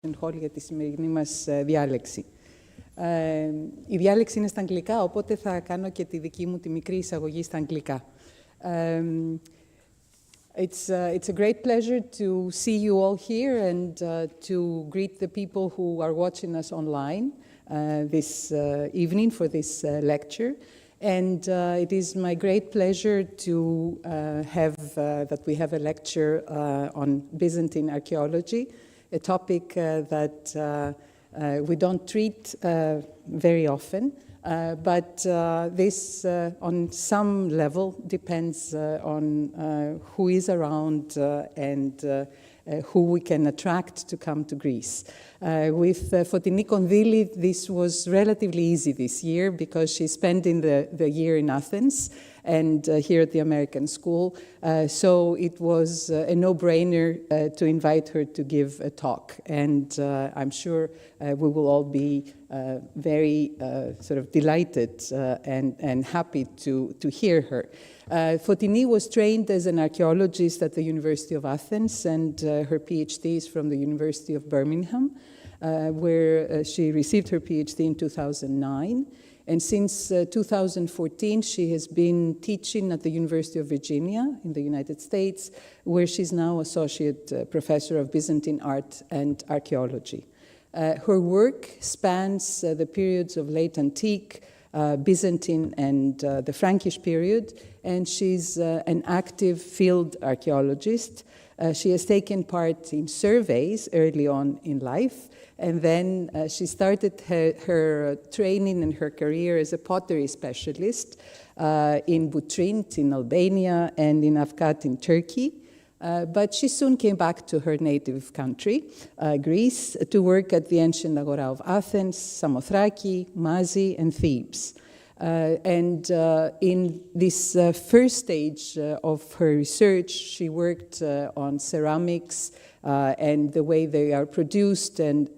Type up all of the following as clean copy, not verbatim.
Hall για τη σημερινή μας διάλεξη. Η διάλεξη είναι στα αγγλικά, οπότε θα κάνω και τη δική μου τη μικρή εισαγωγή στα αγγλικά. It's a great pleasure to see you all here and to greet the people who are watching us online this evening for this lecture. And it is my great pleasure to have that we have a lecture on Byzantine archaeology, a topic that we don't treat very often, but this on some level depends on who is around and who we can attract to come to Greece. With Foteini Kondyli, this was relatively easy this year because she's spending the year in Athens and here at the American School. So it was a no-brainer to invite her to give a talk. And I'm sure we will all be very sort of delighted and happy to hear her. Foteini was trained as an archaeologist at the University of Athens, and her PhD is from the University of Birmingham, where she received her PhD in 2009. And since 2014, she has been teaching at the University of Virginia in the United States, where she's now Associate Professor of Byzantine Art and Archaeology. Her work spans the periods of late antique, Byzantine and the Frankish period, and she's an active field archaeologist. She has taken part in surveys early on in life, and then she started her training and her career as a pottery specialist in Butrint in Albania and in Afkat in Turkey. But she soon came back to her native country, Greece, to work at the ancient Agora of Athens, Samothraki, Mazi, and Thebes. And in this first stage of her research, she worked on ceramics and the way they are produced and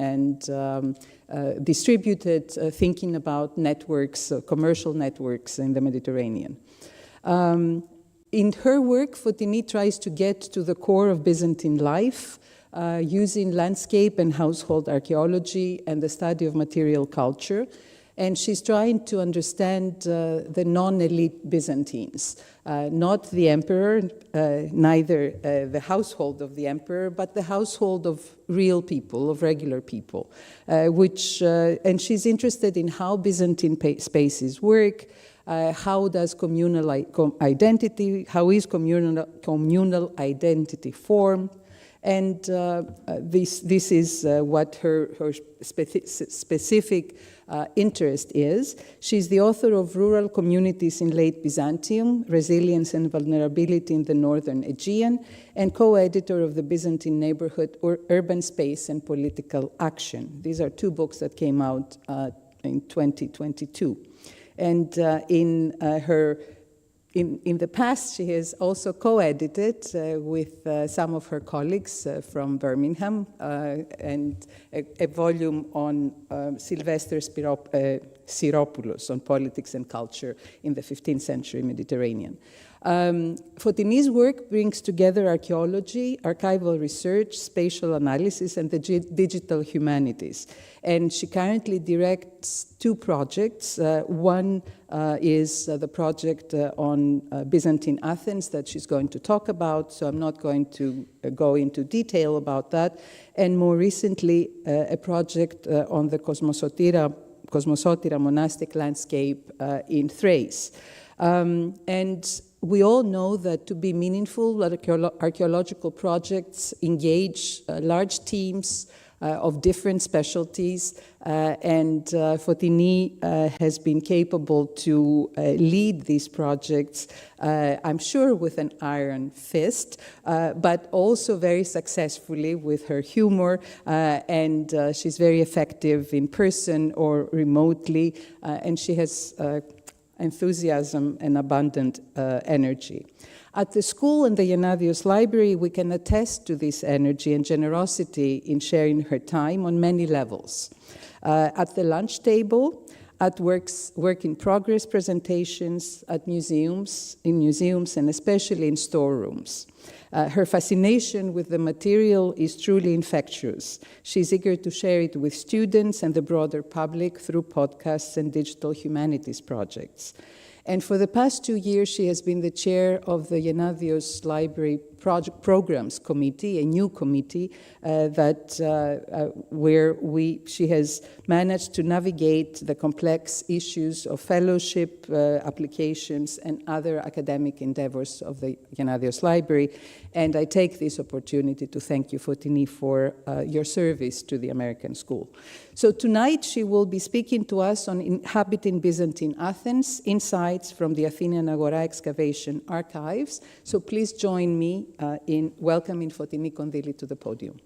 distributed, thinking about networks, commercial networks in the Mediterranean. In her work, Foteini tries to get to the core of Byzantine life using landscape and household archaeology and the study of material culture. And she's trying to understand the non-elite Byzantines, not the emperor, neither the household of the emperor, but the household of real people, of regular people, and she's interested in how Byzantine spaces work, how does communal identity, how is communal identity formed, and this is what her specific interest is. She's the author of Rural Communities in Late Byzantium, Resilience and Vulnerability in the Northern Aegean, and co-editor of the Byzantine Neighborhood, Urban Space and Political Action. These are two books that came out in 2022. And in the past, she has also co-edited with some of her colleagues from Birmingham and a volume on Sylvester Siropoulos on politics and culture in the 15th century Mediterranean. Foteini's work brings together archaeology, archival research, spatial analysis, and the digital humanities. And she currently directs two projects. One is the project on Byzantine Athens that she's going to talk about, so I'm not going to go into detail about that. And more recently, a project on the Kosmosotira monastic landscape in Thrace. And we all know that to be meaningful, archaeological projects engage large teams of different specialties, and Foteini has been capable to lead these projects, I'm sure with an iron fist, but also very successfully with her humor, and she's very effective in person or remotely, and she has enthusiasm and abundant energy. At the school and the Yanadios Library, we can attest to this energy and generosity in sharing her time on many levels. At the lunch table, at work in progress presentations at museums, and especially in storerooms. Her fascination with the material is truly infectious. She's eager to share it with students and the broader public through podcasts and digital humanities projects. And for the past 2 years, she has been the chair of the Gennadios Library Programs Committee, a new committee where she has managed to navigate the complex issues of fellowship, applications, and other academic endeavors of the Gennadios Library. And I take this opportunity to thank you, Foteini, for your service to the American School. So tonight she will be speaking to us on Inhabiting Byzantine Athens, insights from the Athenian Agora excavation archives. So please join me in welcoming Foteini Kondyli to the podium.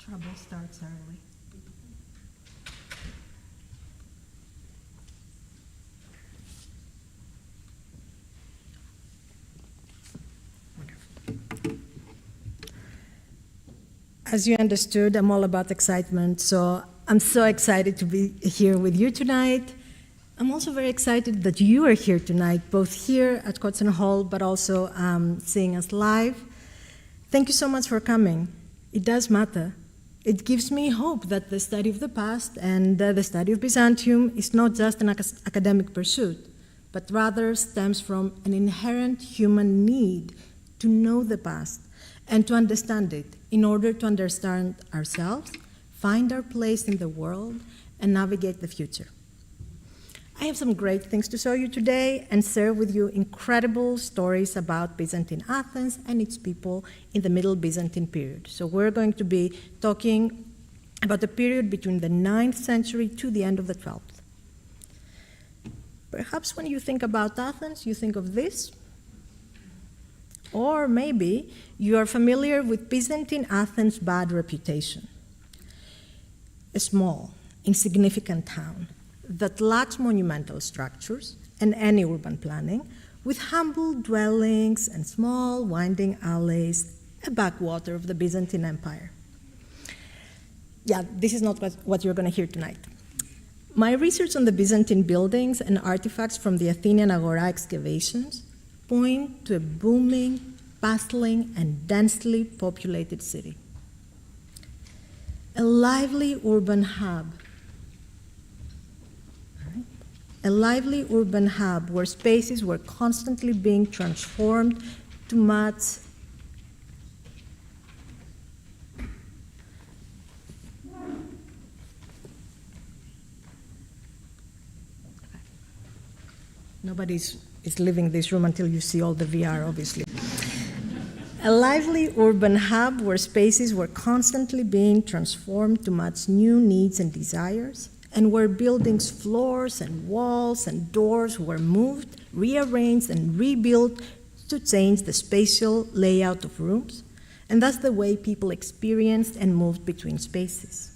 Trouble starts early. Wonderful. As you understood, I'm all about excitement, so I'm so excited to be here with you tonight. I'm also very excited that you are here tonight, both here at Kotzen Hall, but also seeing us live. Thank you so much for coming. It does matter. It gives me hope that the study of the past and the study of Byzantium is not just an academic pursuit, but rather stems from an inherent human need to know the past and to understand it in order to understand ourselves, find our place in the world, and navigate the future. I have some great things to show you today and share with you incredible stories about Byzantine Athens and its people in the Middle Byzantine period. So we're going to be talking about the period between the 9th century to the end of the 12th. Perhaps when you think about Athens, you think of this. Or maybe you are familiar with Byzantine Athens' bad reputation. A small, insignificant town that lacks monumental structures and any urban planning, with humble dwellings and small winding alleys, a backwater of the Byzantine Empire. Yeah, this is not what you're going to hear tonight. My research on the Byzantine buildings and artifacts from the Athenian Agora excavations point to a booming, bustling, and densely populated city. A lively urban hub. A lively urban hub where spaces were constantly being transformed to match Nobody is leaving this room until you see all the VR, obviously. A lively urban hub where spaces were constantly being transformed to match new needs and desires, and where buildings' floors and walls and doors were moved, rearranged, and rebuilt to change the spatial layout of rooms, and thus the way people experienced and moved between spaces.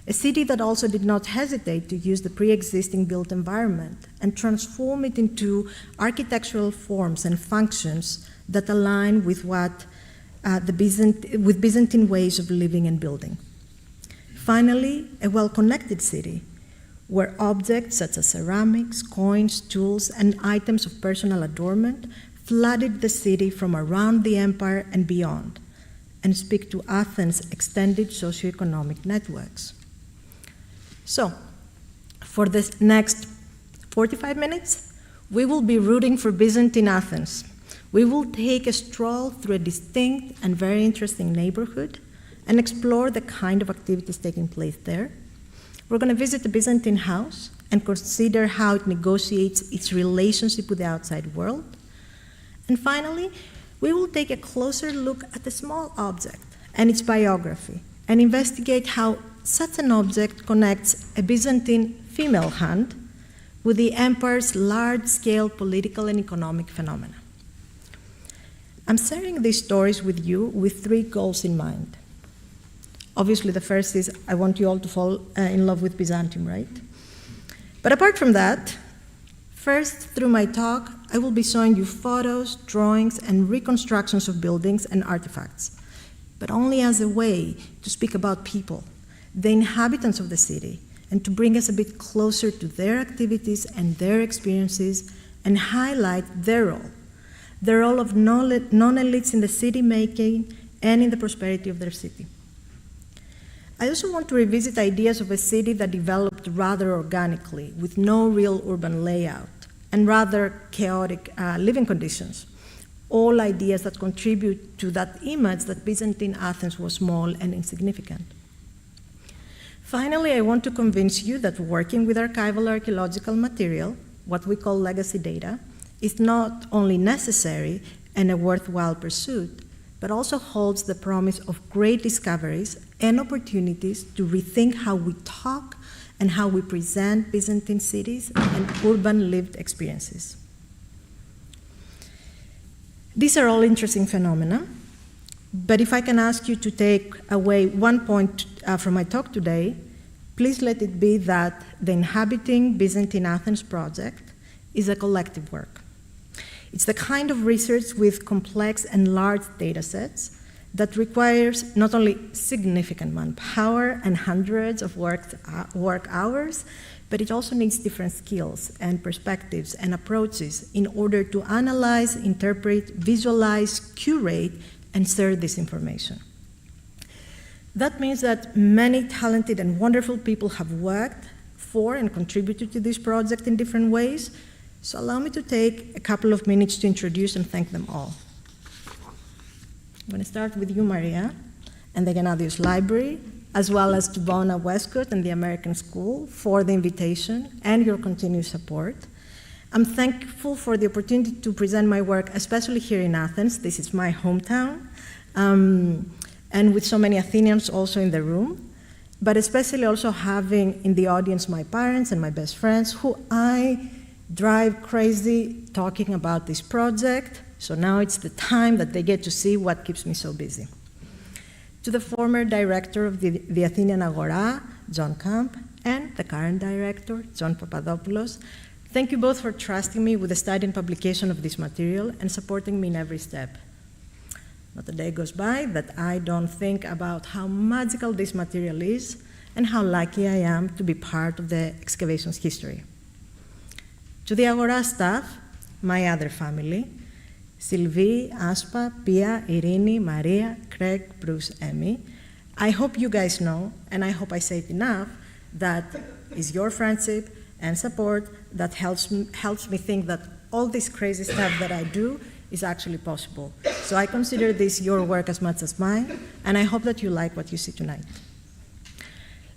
A city that also did not hesitate to use the pre-existing built environment and transform it into architectural forms and functions that align with with Byzantine ways of living and building. Finally, a well-connected city where objects such as ceramics, coins, tools, and items of personal adornment flooded the city from around the empire and beyond, and speak to Athens' extended socioeconomic networks. So, for this next 45 minutes, we will be rooting for Byzantine Athens. We will take a stroll through a distinct and very interesting neighborhood and explore the kind of activities taking place there. We're going to visit the Byzantine house and consider how it negotiates its relationship with the outside world. And finally, we will take a closer look at a small object and its biography and investigate how such an object connects a Byzantine female hand with the empire's large-scale political and economic phenomena. I'm sharing these stories with you with 3 goals in mind. Obviously, the first is I want you all to fall in love with Byzantium, right? But apart from that, first, through my talk, I will be showing you photos, drawings, and reconstructions of buildings and artifacts, but only as a way to speak about people, the inhabitants of the city, and to bring us a bit closer to their activities and their experiences and highlight their role of non-elites in the city making and in the prosperity of their city. I also want to revisit ideas of a city that developed rather organically, with no real urban layout, and rather chaotic living conditions. All ideas that contribute to that image that Byzantine Athens was small and insignificant. Finally, I want to convince you that working with archival archaeological material, what we call legacy data, is not only necessary and a worthwhile pursuit, but also holds the promise of great discoveries and opportunities to rethink how we talk and how we present Byzantine cities and urban lived experiences. These are all interesting phenomena, but if I can ask you to take away one point from my talk today, please let it be that the Inhabiting Byzantine Athens project is a collective work. It's the kind of research with complex and large data sets that requires not only significant manpower and hundreds of work hours, but it also needs different skills and perspectives and approaches in order to analyze, interpret, visualize, curate, and share this information. That means that many talented and wonderful people have worked for and contributed to this project in different ways, so allow me to take a couple of minutes to introduce and thank them all. I'm going to start with you, Maria, and the Gennadios Library, as well as to Bona Westcott and the American School for the invitation and your continued support. I'm thankful for the opportunity to present my work, especially here in Athens. This is my hometown, and with so many Athenians also in the room, but especially also having in the audience my parents and my best friends, who I drive crazy talking about this project, so now it's the time that they get to see what keeps me so busy. To the former director of the Athenian Agora, John Camp, and the current director, John Papadopoulos, thank you both for trusting me with the study and publication of this material and supporting me in every step. Not a day goes by that I don't think about how magical this material is and how lucky I am to be part of the Excavations history. To the Agora staff, my other family, Sylvie, Aspa, Pia, Irini, Maria, Craig, Bruce, Emmy, I hope you guys know, and I hope I say it enough, that is your friendship and support that helps me think that all this crazy stuff that I do is actually possible. So I consider this your work as much as mine, and I hope that you like what you see tonight.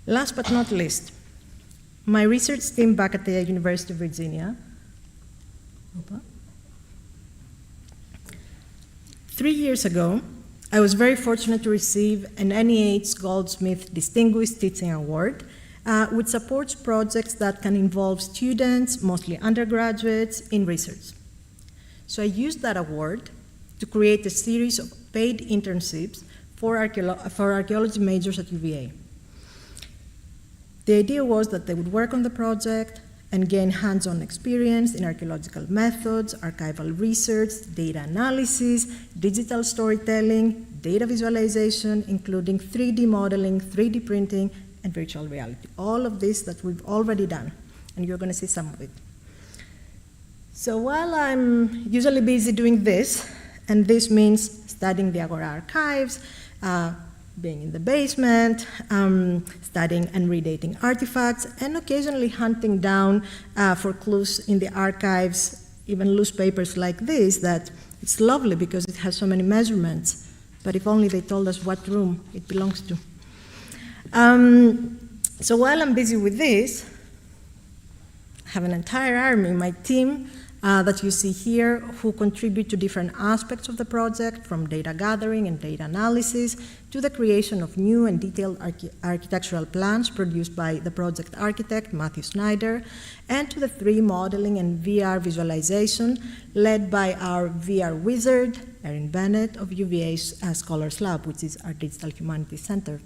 Last but not least, my research team back at the University of Virginia. 3 years ago, I was very fortunate to receive an NEH Goldsmith Distinguished Teaching Award, which supports projects that can involve students, mostly undergraduates, in research. So I used that award to create a series of paid internships for archaeology majors at UVA. The idea was that they would work on the project and gain hands-on experience in archaeological methods, archival research, data analysis, digital storytelling, data visualization, including 3D modeling, 3D printing, and virtual reality. All of this that we've already done, and you're going to see some of it. So while I'm usually busy doing this, and this means studying the Agora archives, being in the basement, studying and redating artifacts, and occasionally hunting down for clues in the archives, even loose papers like this, that it's lovely because it has so many measurements, but if only they told us what room it belongs to. So while I'm busy with this, I have an entire army, my team, that you see here, who contribute to different aspects of the project, from data gathering and data analysis to the creation of new and detailed architectural plans produced by the project architect, Matthew Snyder, and to the 3D modeling and VR visualization led by our VR wizard, Erin Bennett of UVA's Scholars Lab, which is our Digital Humanities Center.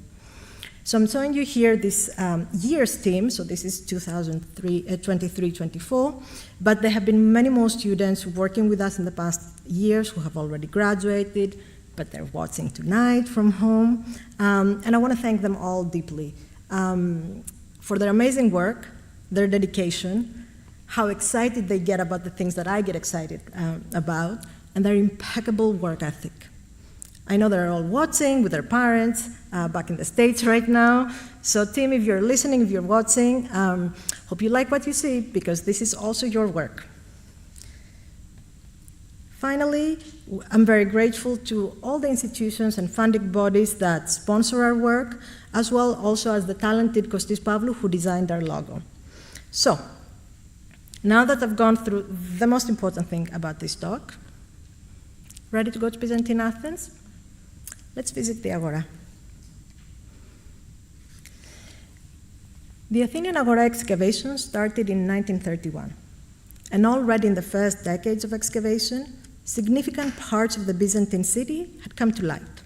So I'm showing you here this year's team, so this is 2023-24, but there have been many more students working with us in the past years who have already graduated, but they're watching tonight from home, and I want to thank them all deeply for their amazing work, their dedication, how excited they get about the things that I get excited about, and their impeccable work ethic. I know they're all watching with their parents back in the States right now. So team, if you're listening, if you're watching, hope you like what you see, because this is also your work. Finally, I'm very grateful to all the institutions and funding bodies that sponsor our work, as well also as the talented Kostis Pavlou who designed our logo. So, now that I've gone through the most important thing about this talk, ready to go to Byzantine Athens? Let's visit the Agora. The Athenian Agora excavations started in 1931, and already in the first decades of excavation, significant parts of the Byzantine city had come to light.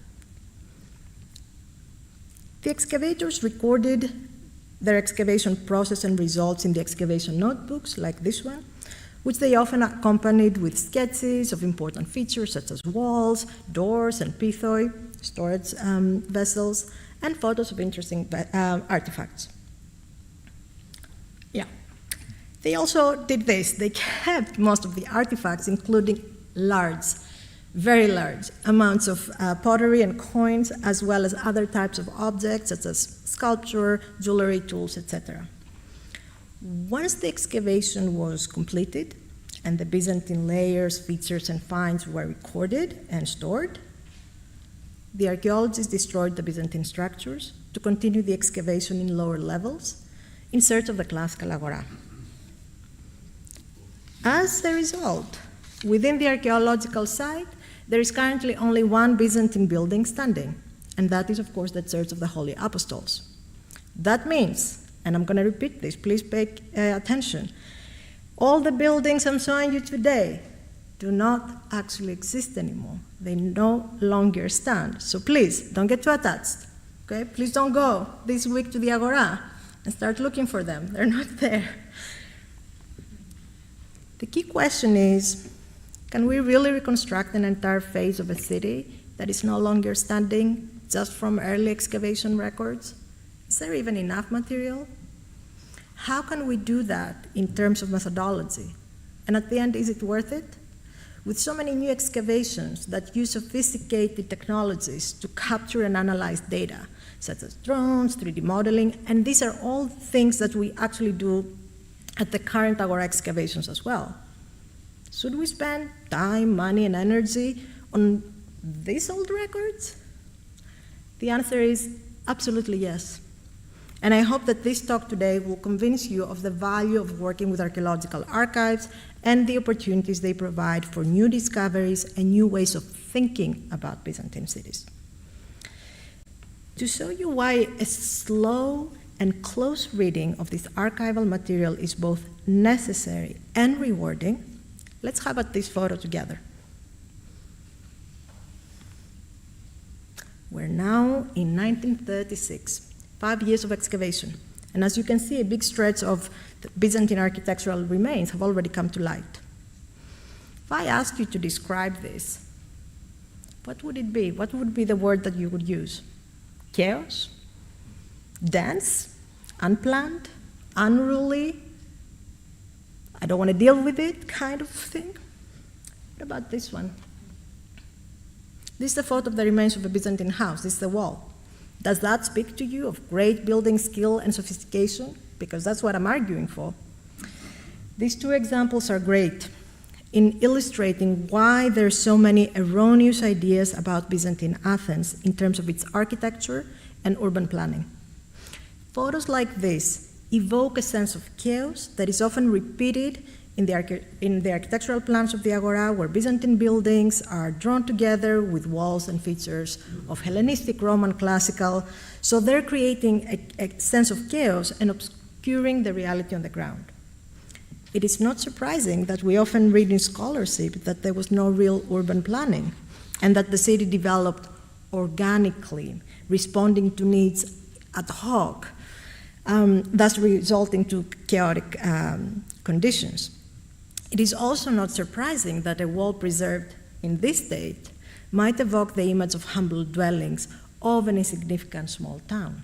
The excavators recorded their excavation process and results in the excavation notebooks, like this one, which they often accompanied with sketches of important features such as walls, doors, and pithoi, storage vessels, and photos of interesting artifacts. Yeah. They also did this. They kept most of the artifacts, including large, very large amounts of pottery and coins, as well as other types of objects such as sculpture, jewelry, tools, etc. Once the excavation was completed and the Byzantine layers, features, and finds were recorded and stored, the archaeologists destroyed the Byzantine structures to continue the excavation in lower levels in search of the classical Agora. As a result, within the archaeological site, there is currently only one Byzantine building standing, and that is, of course, the Church of the Holy Apostles. That means, and I'm going to repeat this, please pay attention, all the buildings I'm showing you today do not actually exist anymore. They no longer stand. So please, don't get too attached. Okay? Please don't go this week to the Agora and start looking for them. They're not there. The key question is, can we really reconstruct an entire phase of a city that is no longer standing just from early excavation records? Is there even enough material? How can we do that in terms of methodology? And at the end, is it worth it? With so many new excavations that use sophisticated technologies to capture and analyze data, such as drones, 3D modeling, and these are all things that we actually do at the current Agora excavations as well. Should we spend time, money, and energy on these old records? The answer is absolutely yes. And I hope that this talk today will convince you of the value of working with archaeological archives and the opportunities they provide for new discoveries and new ways of thinking about Byzantine cities. To show you why a slow and close reading of this archival material is both necessary and rewarding, let's have this photo together. We're now in 1936. 5 years of excavation. And as you can see, a big stretch of the Byzantine architectural remains have already come to light. If I asked you to describe this, what would it be? What would be the word that you would use? Chaos? Dense? Unplanned? Unruly? I don't want to deal with it kind of thing? What about this one? This is the photo of the remains of a Byzantine house. This is the wall. Does that speak to you of great building skill and sophistication? Because that's what I'm arguing for. These two examples are great in illustrating why there are so many erroneous ideas about Byzantine Athens in terms of its architecture and urban planning. Photos like this evoke a sense of chaos that is often repeated in the architectural plans of the Agora, where Byzantine buildings are drawn together with walls and features of Hellenistic, Roman, classical. So they're creating a sense of chaos and obscuring the reality on the ground. It is not surprising that we often read in scholarship that there was no real urban planning and that the city developed organically, responding to needs ad hoc, thus resulting to chaotic conditions. It is also not surprising that a wall preserved in this state might evoke the image of humble dwellings of an insignificant small town.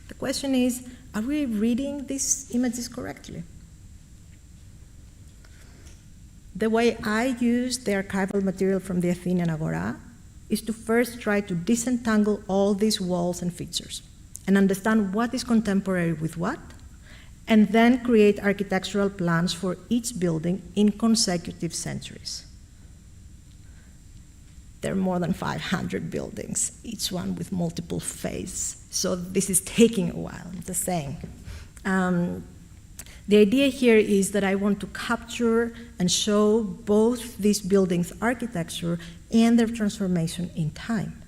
The question is, are we reading these images correctly? The way I use the archival material from the Athenian Agora is to first try to disentangle all these walls and features and understand what is contemporary with what, and then create architectural plans for each building in consecutive centuries. There are more than 500 buildings, each one with multiple phases. So this is taking a while, I'm just saying. The idea here is that I want to capture and show both these buildings' architecture and their transformation in time.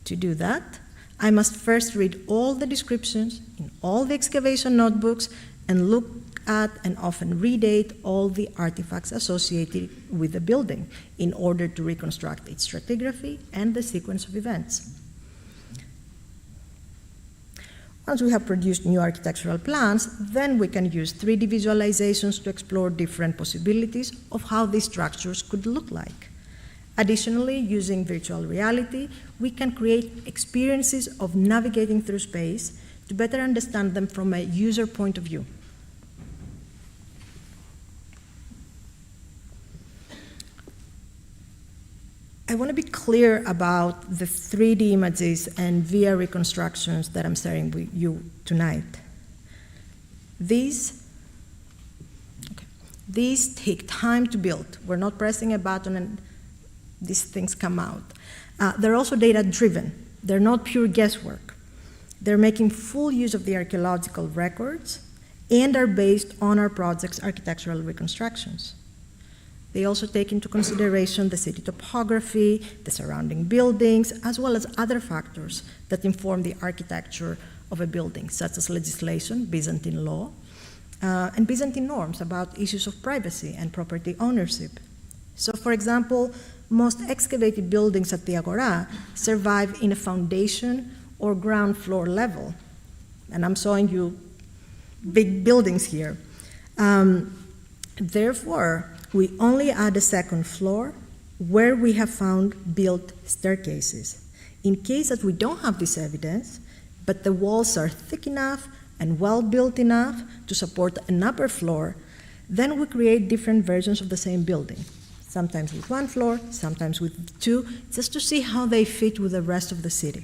To do that, I must first read all the descriptions in all the excavation notebooks and look at and often redate all the artifacts associated with the building in order to reconstruct its stratigraphy and the sequence of events. Once we have produced new architectural plans, then we can use 3D visualizations to explore different possibilities of how these structures could look like. Additionally, using virtual reality, we can create experiences of navigating through space to better understand them from a user point of view. I want to be clear about the 3D images and VR reconstructions that I'm sharing with you tonight. These take time to build. We're not pressing a button and these things come out. They're also data-driven. They're not pure guesswork. They're making full use of the archaeological records and are based on our project's architectural reconstructions. They also take into consideration the city topography, the surrounding buildings, as well as other factors that inform the architecture of a building, such as legislation, Byzantine law, and Byzantine norms about issues of privacy and property ownership. So, for example, most excavated buildings at the Agora survive in a foundation or ground floor level. And I'm showing you big buildings here. Therefore, we only add a second floor where we have found built staircases. In case that we don't have this evidence, but the walls are thick enough and well built enough to support an upper floor, then we create different versions of the same building. Sometimes with one floor, sometimes with two, just to see how they fit with the rest of the city.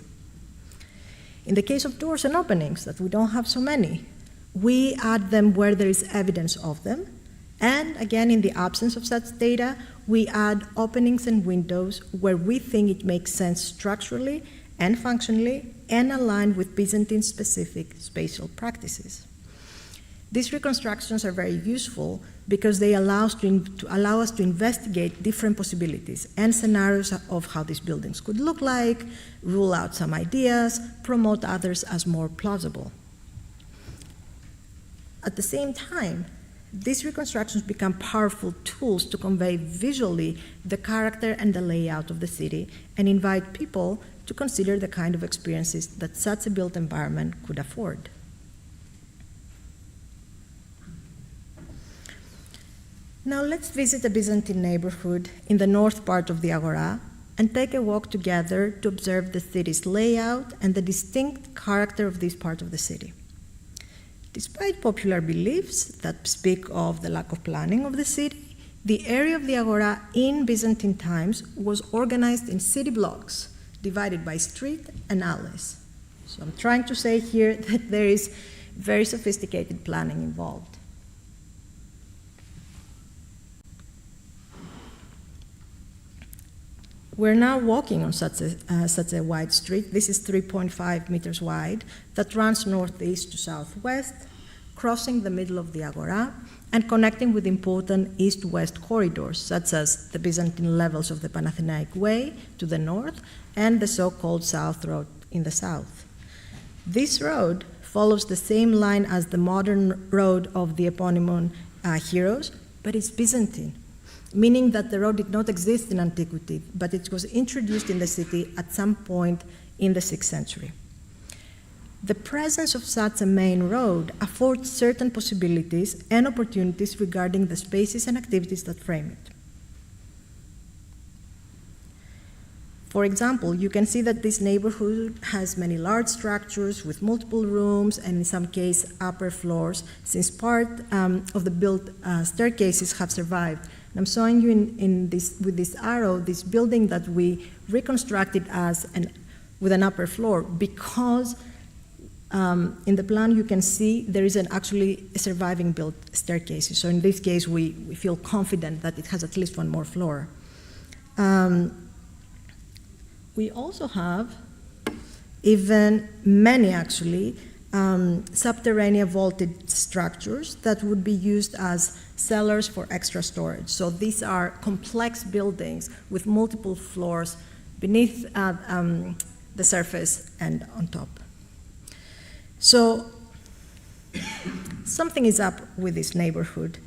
In the case of doors and openings, that we don't have so many, we add them where there is evidence of them, and again, in the absence of such data, we add openings and windows where we think it makes sense structurally and functionally and align with Byzantine-specific spatial practices. These reconstructions are very useful because they allow us to investigate different possibilities and scenarios of how these buildings could look like, rule out some ideas, promote others as more plausible. At the same time, these reconstructions become powerful tools to convey visually the character and the layout of the city and invite people to consider the kind of experiences that such a built environment could afford. Now let's visit a Byzantine neighborhood in the north part of the Agora and take a walk together to observe the city's layout and the distinct character of this part of the city. Despite popular beliefs that speak of the lack of planning of the city, the area of the Agora in Byzantine times was organized in city blocks, divided by street and alleys. So I'm trying to say here that there is very sophisticated planning involved. We're now walking on such a wide street. This is 3.5 meters wide that runs northeast to southwest, crossing the middle of the Agora and connecting with important east-west corridors, such as the Byzantine levels of the Panathinaik Way to the north and the so-called South Road in the south. This road follows the same line as the modern road of the eponymous heroes, but it's Byzantine, meaning that the road did not exist in antiquity, but it was introduced in the city at some point in the 6th century. The presence of such a main road affords certain possibilities and opportunities regarding the spaces and activities that frame it. For example, you can see that this neighborhood has many large structures with multiple rooms and in some cases upper floors, since part of the built staircases have survived. And I'm showing you with this arrow, this building that we reconstructed with an upper floor, because in the plan you can see there is actually a surviving built staircase. So in this case, we feel confident that it has at least one more floor. We also have even many actually subterranean vaulted structures that would be used as cellars for extra storage. So these are complex buildings with multiple floors beneath the surface and on top. So something is up with this neighborhood.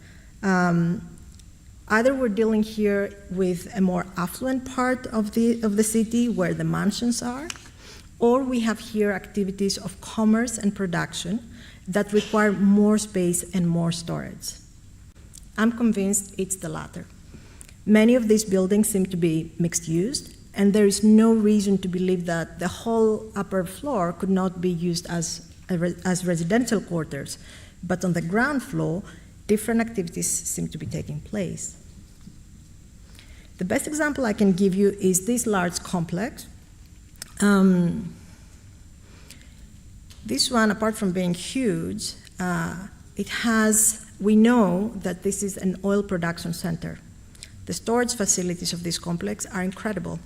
Either we're dealing here with a more affluent part of the city where the mansions are, or we have here activities of commerce and production that require more space and more storage. I'm convinced it's the latter. Many of these buildings seem to be mixed use, and there is no reason to believe that the whole upper floor could not be used as residential quarters, but on the ground floor, different activities seem to be taking place. The best example I can give you is this large complex. This one, apart from being huge, we know that this is an oil production center. The storage facilities of this complex are incredible.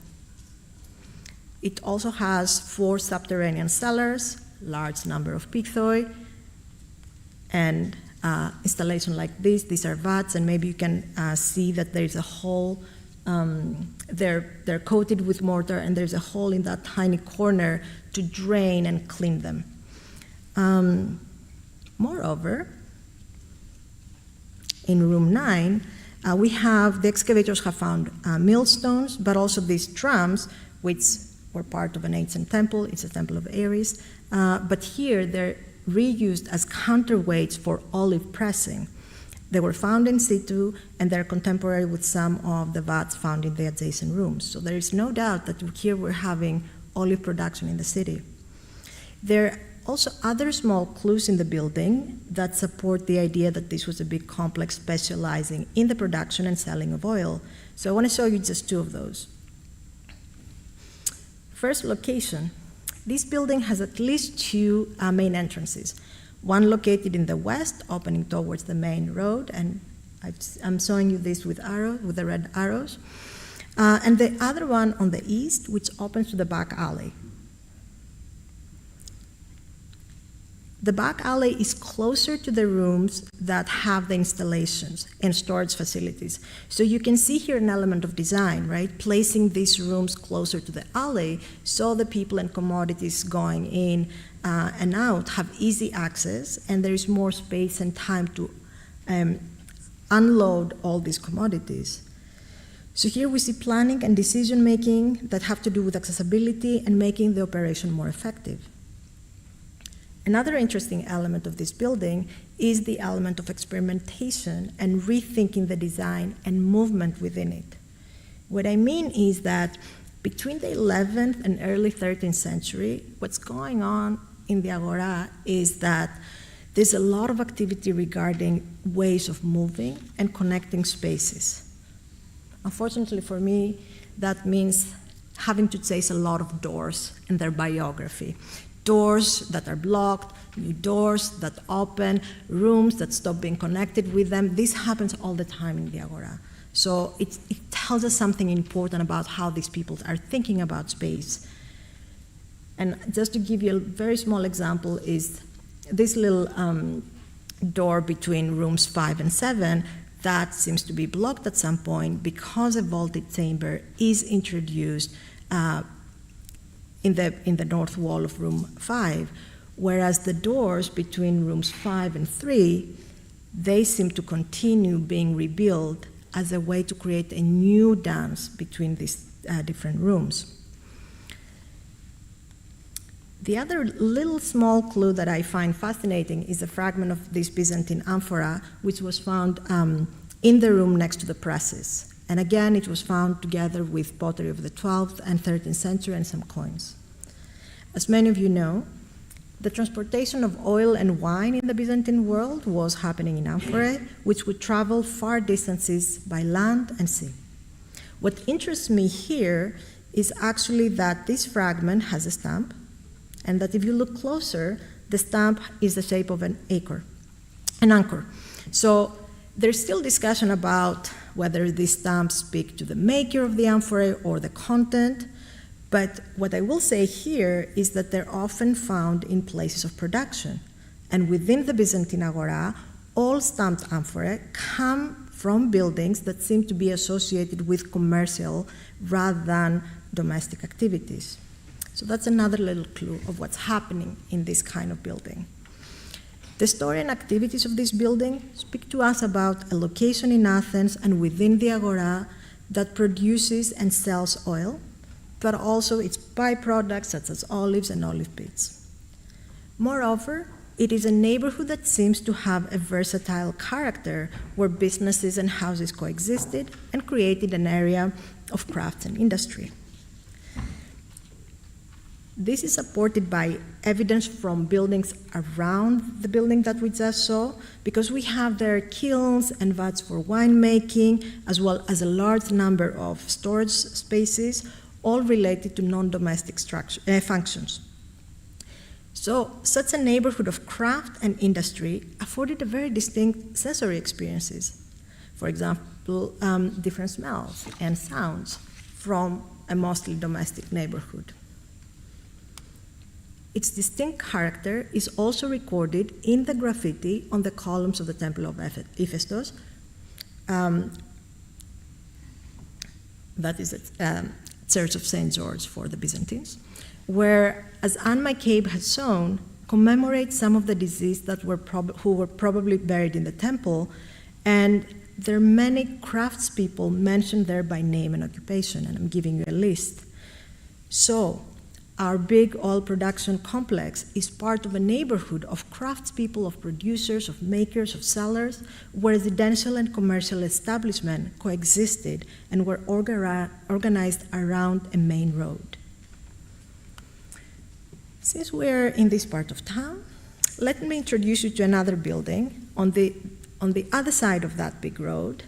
It also has 4 subterranean cellars, large number of pithoi, and installation like this. These are vats, and maybe you can see that there's a hole. They're coated with mortar, and there's a hole in that tiny corner to drain and clean them. Moreover, in room 9, the excavators have found millstones, but also these drums, which were part of an ancient temple. It's a temple of Ares. But here, they're reused as counterweights for olive pressing. They were found in situ, and they're contemporary with some of the vats found in the adjacent rooms. So there is no doubt that here we're having olive production in the city. There are also other small clues in the building that support the idea that this was a big complex specializing in the production and selling of oil. So I want to show you just 2 of those. First, location. This building has at least 2 main entrances. One located in the west, opening towards the main road, and I'm showing you this with the red arrows. And the other one on the east, which opens to the back alley. The back alley is closer to the rooms that have the installations and storage facilities. So you can see here an element of design, right? Placing these rooms closer to the alley so the people and commodities going in and out have easy access, and there is more space and time to unload all these commodities. So here we see planning and decision-making that have to do with accessibility and making the operation more effective. Another interesting element of this building is the element of experimentation and rethinking the design and movement within it. What I mean is that between the 11th and early 13th century, what's going on in the Agora is that there's a lot of activity regarding ways of moving and connecting spaces. Unfortunately for me, that means having to chase a lot of doors in their biography. Doors that are blocked, new doors that open, rooms that stop being connected with them. This happens all the time in the Agora. So it tells us something important about how these people are thinking about space. And just to give you a very small example is this little door between rooms 5 and 7, that seems to be blocked at some point because a vaulted chamber is introduced in the north wall of room 5, whereas the doors between rooms 5 and 3, they seem to continue being rebuilt as a way to create a new dance between these different rooms. The other little small clue that I find fascinating is a fragment of this Byzantine amphora, which was found in the room next to the presses. And again, it was found together with pottery of the 12th and 13th century and some coins. As many of you know, the transportation of oil and wine in the Byzantine world was happening in amphorae, which would travel far distances by land and sea. What interests me here is actually that this fragment has a stamp, and that if you look closer, the stamp is the shape of an anchor. So there's still discussion about whether these stamps speak to the maker of the amphorae or the content, but what I will say here is that they're often found in places of production. And within the Byzantine Agora, all stamped amphorae come from buildings that seem to be associated with commercial rather than domestic activities. So that's another little clue of what's happening in this kind of building. The story and activities of this building speak to us about a location in Athens and within the Agora that produces and sells oil, but also its byproducts such as olives and olive pits. Moreover, it is a neighborhood that seems to have a versatile character where businesses and houses coexisted and created an area of crafts and industry. This is supported by evidence from buildings around the building that we just saw, because we have there kilns and vats for winemaking, as well as a large number of storage spaces, all related to non-domestic functions. So such a neighborhood of craft and industry afforded a very distinct sensory experiences. For example, different smells and sounds from a mostly domestic neighborhood. Its distinct character is also recorded in the graffiti on the columns of the Temple of Hephaestus. That is a Church of St. George for the Byzantines, where, as Anne McCabe has shown, commemorates some of the deceased that who were probably buried in the temple, and there are many craftspeople mentioned there by name and occupation, and I'm giving you a list. So, our big oil production complex is part of a neighborhood of craftspeople, of producers, of makers, of sellers, where residential and commercial establishments coexisted and were organized around a main road. Since we're in this part of town, let me introduce you to another building on the other side of that big road,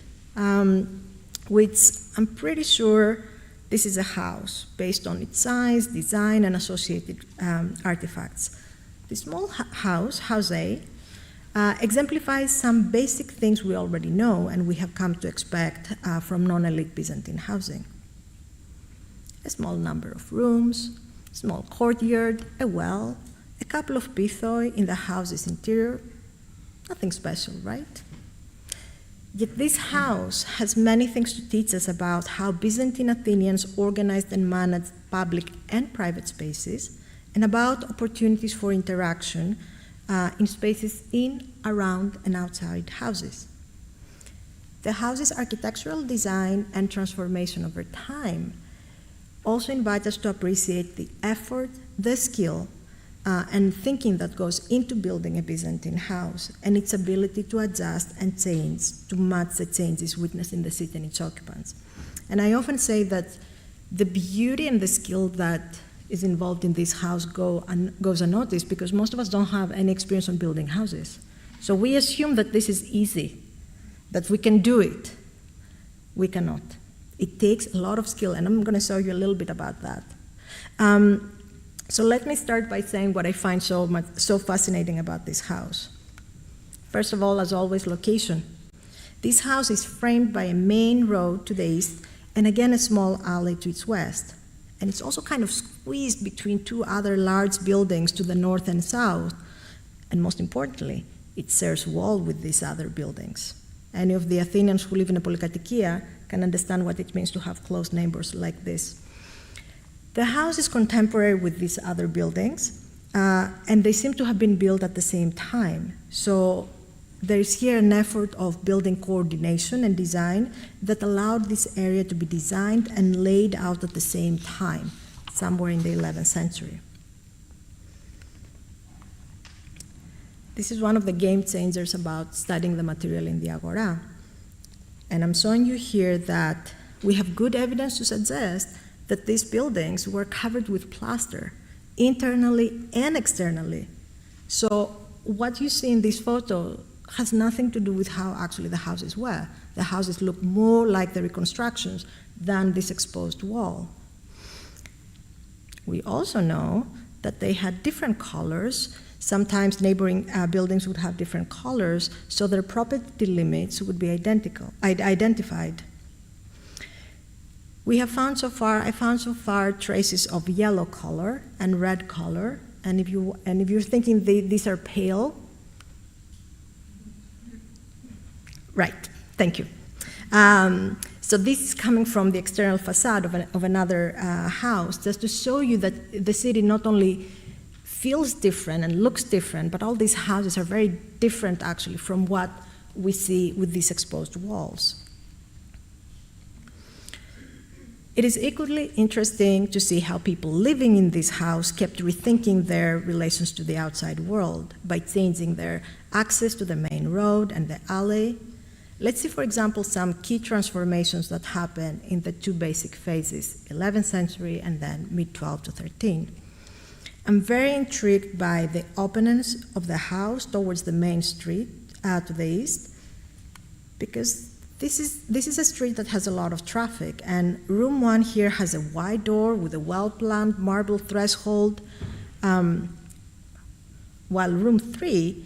which I'm pretty sure this is a house based on its size, design, and associated artifacts. The small house, House A, exemplifies some basic things we already know and we have come to expect from non-elite Byzantine housing. A small number of rooms, small courtyard, a well, a couple of pithoi in the house's interior. Nothing special, right? Yet this house has many things to teach us about how Byzantine Athenians organized and managed public and private spaces, and about opportunities for interaction in spaces in, around, and outside houses. The house's architectural design and transformation over time also invite us to appreciate the effort, the skill, and thinking that goes into building a Byzantine house, and its ability to adjust and change to match the changes witnessed in the city and its occupants. And I often say that the beauty and the skill that is involved in this house goes unnoticed because most of us don't have any experience on building houses. So we assume that this is easy, that we can do it. We cannot. It takes a lot of skill, and I'm going to show you a little bit about that. So let me start by saying what I find so fascinating about this house. First of all, as always, location. This house is framed by a main road to the east and again a small alley to its west. And it's also kind of squeezed between two other large buildings to the north and south. And most importantly, It shares wall with these other buildings. Any of the Athenians who live in a polykatikia can understand what it means to have close neighbors like this. The house is contemporary with these other buildings, and they seem to have been built at the same time. So there is here an effort of building coordination and design that allowed this area to be designed and laid out at the same time, somewhere in the 11th century. This is one of the game changers about studying the material in the Agora. And I'm showing you here that we have good evidence to suggest that these buildings were covered with plaster, internally and externally. So what you see in this photo has nothing to do with how actually the houses were. The houses look more like the reconstructions than this exposed wall. We also know that they had different colors. Sometimes neighboring buildings would have different colors, so their property limits would be identified. I found so far traces of yellow color and red color, and if you're thinking these are pale, right? Thank you. So this is coming from the external facade of another house, just to show you that the city not only feels different and looks different, but all these houses are very different actually from what we see with these exposed walls. It is equally interesting to see how people living in this house kept rethinking their relations to the outside world by changing their access to the main road and the alley. Let's see, for example, some key transformations that happen in the two basic phases, 11th century and then mid-12 to 13. I'm very intrigued by the openness of the house towards the main street to the east, because this is a street that has a lot of traffic, and room 1 here has a wide door with a well-planned marble threshold, while room 3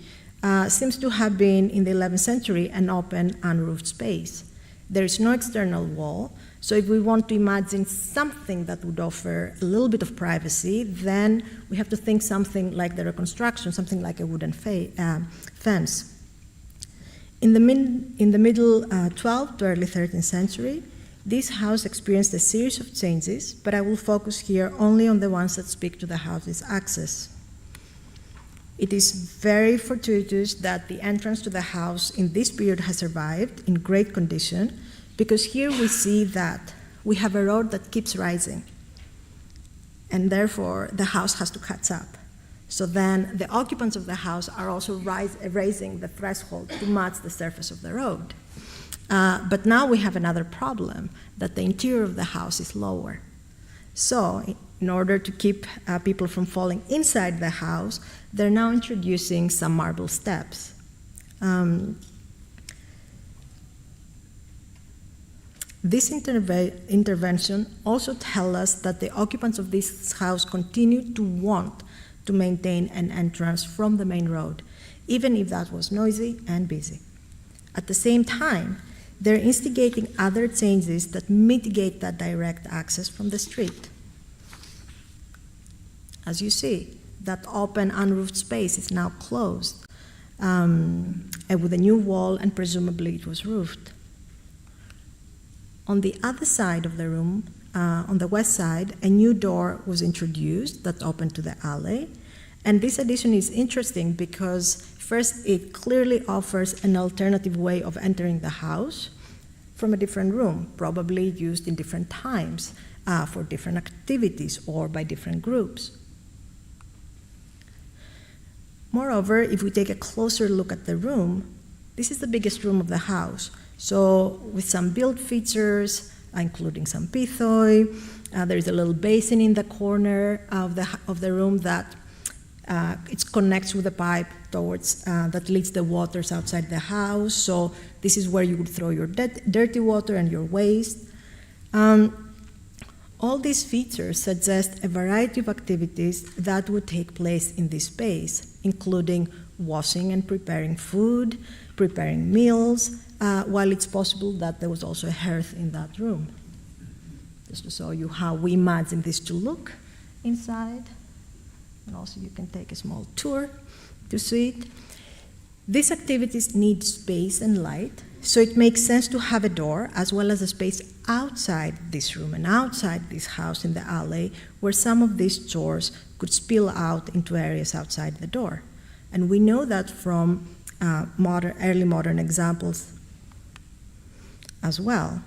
seems to have been, in the 11th century, an open, unroofed space. There is no external wall, so if we want to imagine something that would offer a little bit of privacy, then we have to think something like the reconstruction, something like a wooden fence. In the middle 12th to early 13th century, this house experienced a series of changes, but I will focus here only on the ones that speak to the house's access. It is very fortuitous that the entrance to the house in this period has survived in great condition, because here we see that we have a road that keeps rising, and therefore the house has to catch up. So then the occupants of the house are also raising the threshold to match the surface of the road. But now we have another problem, that the interior of the house is lower. So in order to keep people from falling inside the house, they're now introducing some marble steps. This intervention also tells us that the occupants of this house continue to want to maintain an entrance from the main road, even if that was noisy and busy. At the same time, they're instigating other changes that mitigate that direct access from the street. As you see, that open, unroofed space is now closed, and with a new wall, and presumably it was roofed. On the other side of the room, on the west side, a new door was introduced that opened to the alley. And this addition is interesting because, first, it clearly offers an alternative way of entering the house from a different room, probably used in different times for different activities or by different groups. Moreover, if we take a closer look at the room, this is the biggest room of the house. So with some build features, including some pithoi, there is a little basin in the corner of the room that it connects with a pipe towards that leads the waters outside the house. So this is where you would throw your dirty water and your waste. All these features suggest a variety of activities that would take place in this space, including washing and preparing food, preparing meals, while it's possible that there was also a hearth in that room. Just to show you how we imagine this to look inside. And also you can take a small tour to see it. These activities need space and light, so it makes sense to have a door as well as a space outside this room and outside this house in the alley where some of these chores could spill out into areas outside the door. And we know that from early modern examples as well.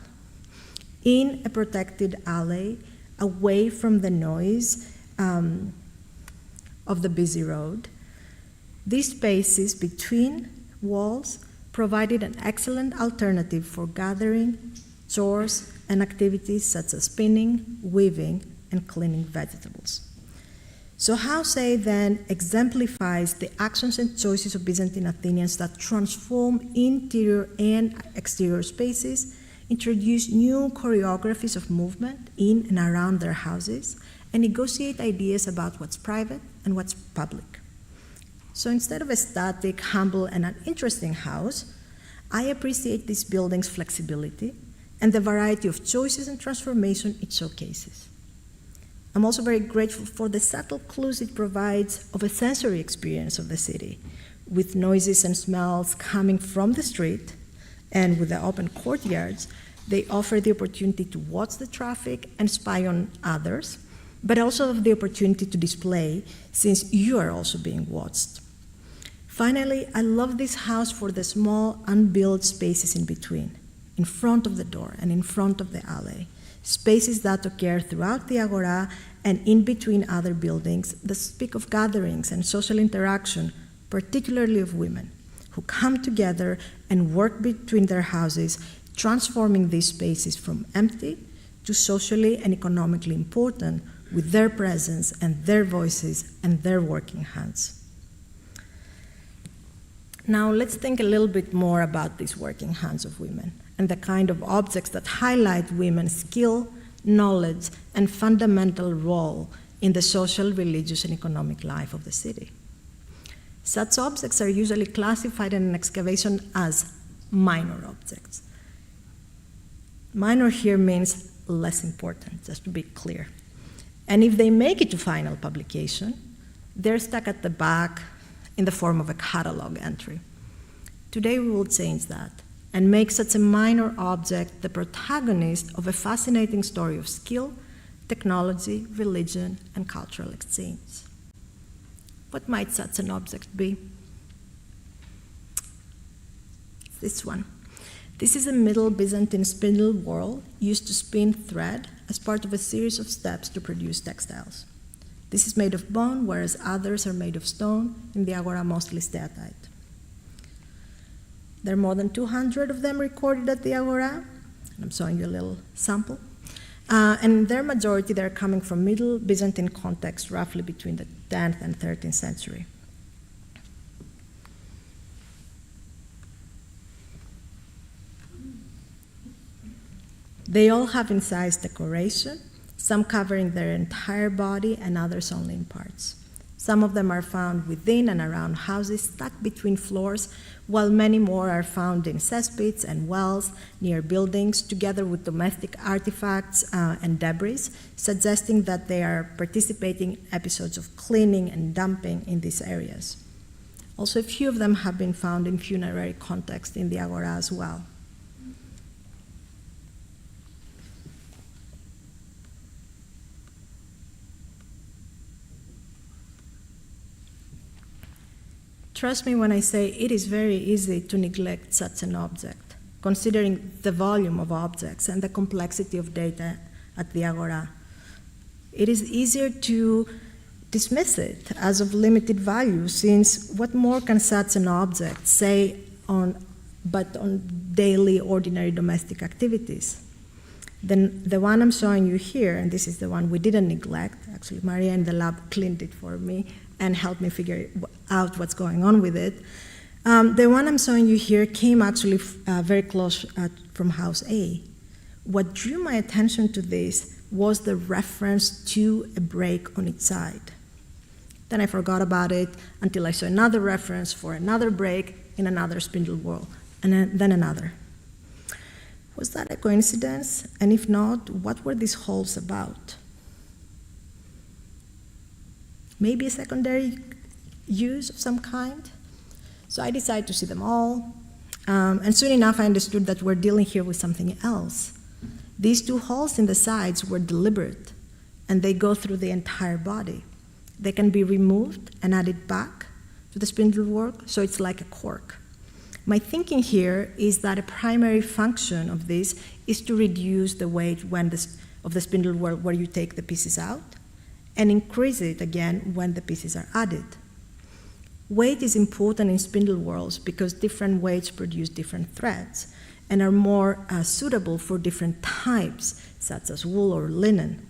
In a protected alley, away from the noise of the busy road, these spaces between walls provided an excellent alternative for gathering, chores, and activities such as spinning, weaving, and cleaning vegetables. So house A then exemplifies the actions and choices of Byzantine Athenians that transform interior and exterior spaces, introduce new choreographies of movement in and around their houses, and negotiate ideas about what's private and what's public. So instead of a static, humble, and uninteresting house, I appreciate this building's flexibility and the variety of choices and transformation it showcases. I'm also very grateful for the subtle clues it provides of a sensory experience of the city, with noises and smells coming from the street, and with the open courtyards, they offer the opportunity to watch the traffic and spy on others, but also have the opportunity to display since you are also being watched. Finally, I love this house for the small, unbuilt spaces in between, in front of the door and in front of the alley, spaces that occur throughout the Agora and in between other buildings that speak of gatherings and social interaction, particularly of women, who come together and work between their houses, transforming these spaces from empty to socially and economically important with their presence and their voices and their working hands. Now let's think a little bit more about these working hands of women and the kind of objects that highlight women's skill, knowledge, and fundamental role in the social, religious, and economic life of the city. Such objects are usually classified in an excavation as minor objects. Minor here means less important, just to be clear. And if they make it to final publication, they're stuck at the back in the form of a catalog entry. Today we will change that and make such a minor object the protagonist of a fascinating story of skill, technology, religion, and cultural exchange. What might such an object be? This one. This is a Middle Byzantine spindle whorl used to spin thread as part of a series of steps to produce textiles. This is made of bone, whereas others are made of stone, in the Agora mostly steatite. There are more than 200 of them recorded at the Agora. I'm showing you a little sample. And their majority, they're coming from Middle Byzantine context, roughly between the 10th and 13th century. They all have incised decoration, some covering their entire body and others only in parts. Some of them are found within and around houses stuck between floors, while many more are found in cesspits and wells near buildings, together with domestic artifacts and debris, suggesting that they are participating in episodes of cleaning and dumping in these areas. Also, a few of them have been found in funerary context in the Agora as well. Trust me when I say it is very easy to neglect such an object, considering the volume of objects and the complexity of data at the Agora. It is easier to dismiss it as of limited value, since what more can such an object say but on daily, ordinary domestic activities? Then the one I'm showing you here, and this is the one we didn't neglect, actually Maria in the lab cleaned it for me and helped me figure out what's going on with it. The one I'm showing you here came actually very close from house A. What drew my attention to this was the reference to a break on its side. Then I forgot about it until I saw another reference for another break in another spindle whorl, and then another. Was that a coincidence? And if not, what were these holes about? Maybe a secondary use of some kind? So I decided to see them all, and soon enough I understood that we're dealing here with something else. These 2 holes in the sides were deliberate, and they go through the entire body. They can be removed and added back to the spindlework, so it's like a cork. My thinking here is that a primary function of this is to reduce the weight of the spindlework where you take the pieces out, and increase it again when the pieces are added. Weight is important in spindle whorls because different weights produce different threads and are more suitable for different types, such as wool or linen.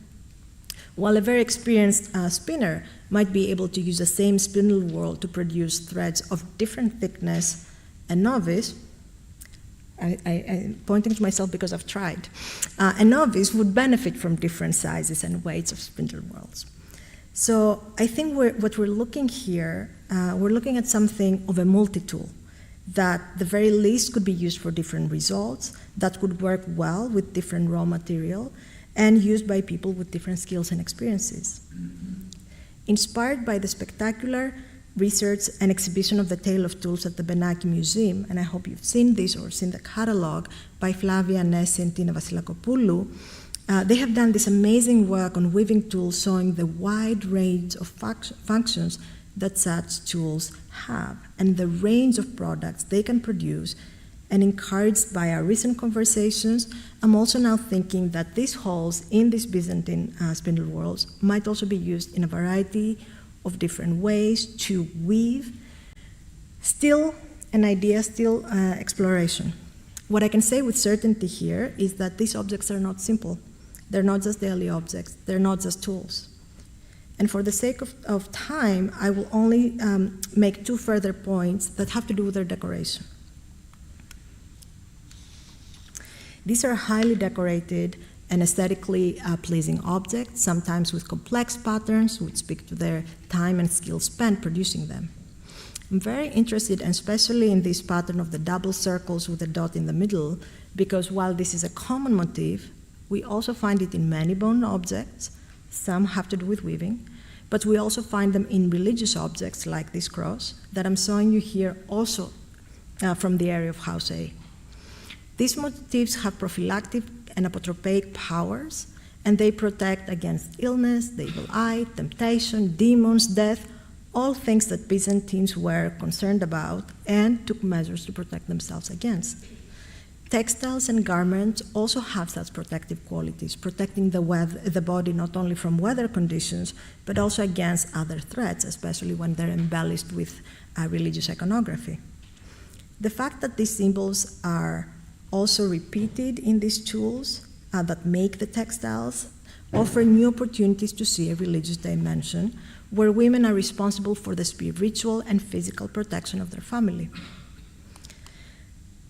While a very experienced spinner might be able to use the same spindle whorl to produce threads of different thickness, a novice, I'm pointing to myself because I've tried, a novice would benefit from different sizes and weights of spindle whorls. So I think what we're looking here, we're looking at something of a multi-tool that the very least could be used for different results, that would work well with different raw material, and used by people with different skills and experiences. Inspired by the spectacular research and exhibition of the Tale of Tools at the Benaki Museum, and I hope you've seen this or seen the catalog by Flavia Nessi and Tina Vasilakopoulou, they have done this amazing work on weaving tools showing the wide range of functions that such tools have and the range of products they can produce. And encouraged by our recent conversations, I'm also now thinking that these holes in these Byzantine spindle whorls might also be used in a variety of different ways to weave. Still an idea, still exploration. What I can say with certainty here is that these objects are not simple. They're not just daily objects, they're not just tools. And for the sake of time, I will only make 2 further points that have to do with their decoration. These are highly decorated and aesthetically pleasing objects, sometimes with complex patterns which speak to their time and skill spent producing them. I'm very interested, and especially in this pattern of the double circles with a dot in the middle, because while this is a common motif, we also find it in many bone objects. Some have to do with weaving, but we also find them in religious objects like this cross that I'm showing you here, also from the area of House A. These motifs have prophylactic and apotropaic powers, and they protect against illness, the evil eye, temptation, demons, death, all things that Byzantines were concerned about and took measures to protect themselves against. Textiles and garments also have such protective qualities, protecting the body not only from weather conditions, but also against other threats, especially when they're embellished with religious iconography. The fact that these symbols are also repeated in these tools that make the textiles offer new opportunities to see a religious dimension where women are responsible for the spiritual and physical protection of their family.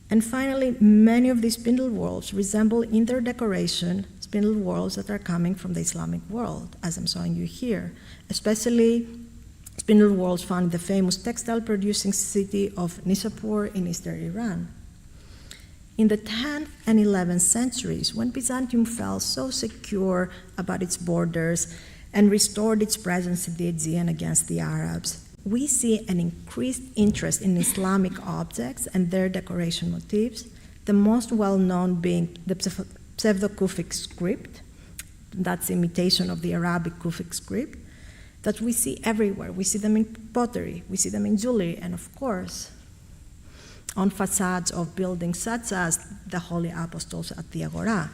And finally, many of these spindle whorls resemble in their decoration spindle whorls that are coming from the Islamic world, as I'm showing you here, especially spindle whorls found in the famous textile-producing city of Nishapur in eastern Iran. In the 10th and 11th centuries, when Byzantium felt so secure about its borders and restored its presence in the Aegean against the Arabs, we see an increased interest in Islamic objects and their decoration motifs, the most well-known being the pseudo-Kufic script, that's imitation of the Arabic Kufic script, that we see everywhere. We see them in pottery, we see them in jewelry, and of course, on facades of buildings such as the Holy Apostles at the Agora,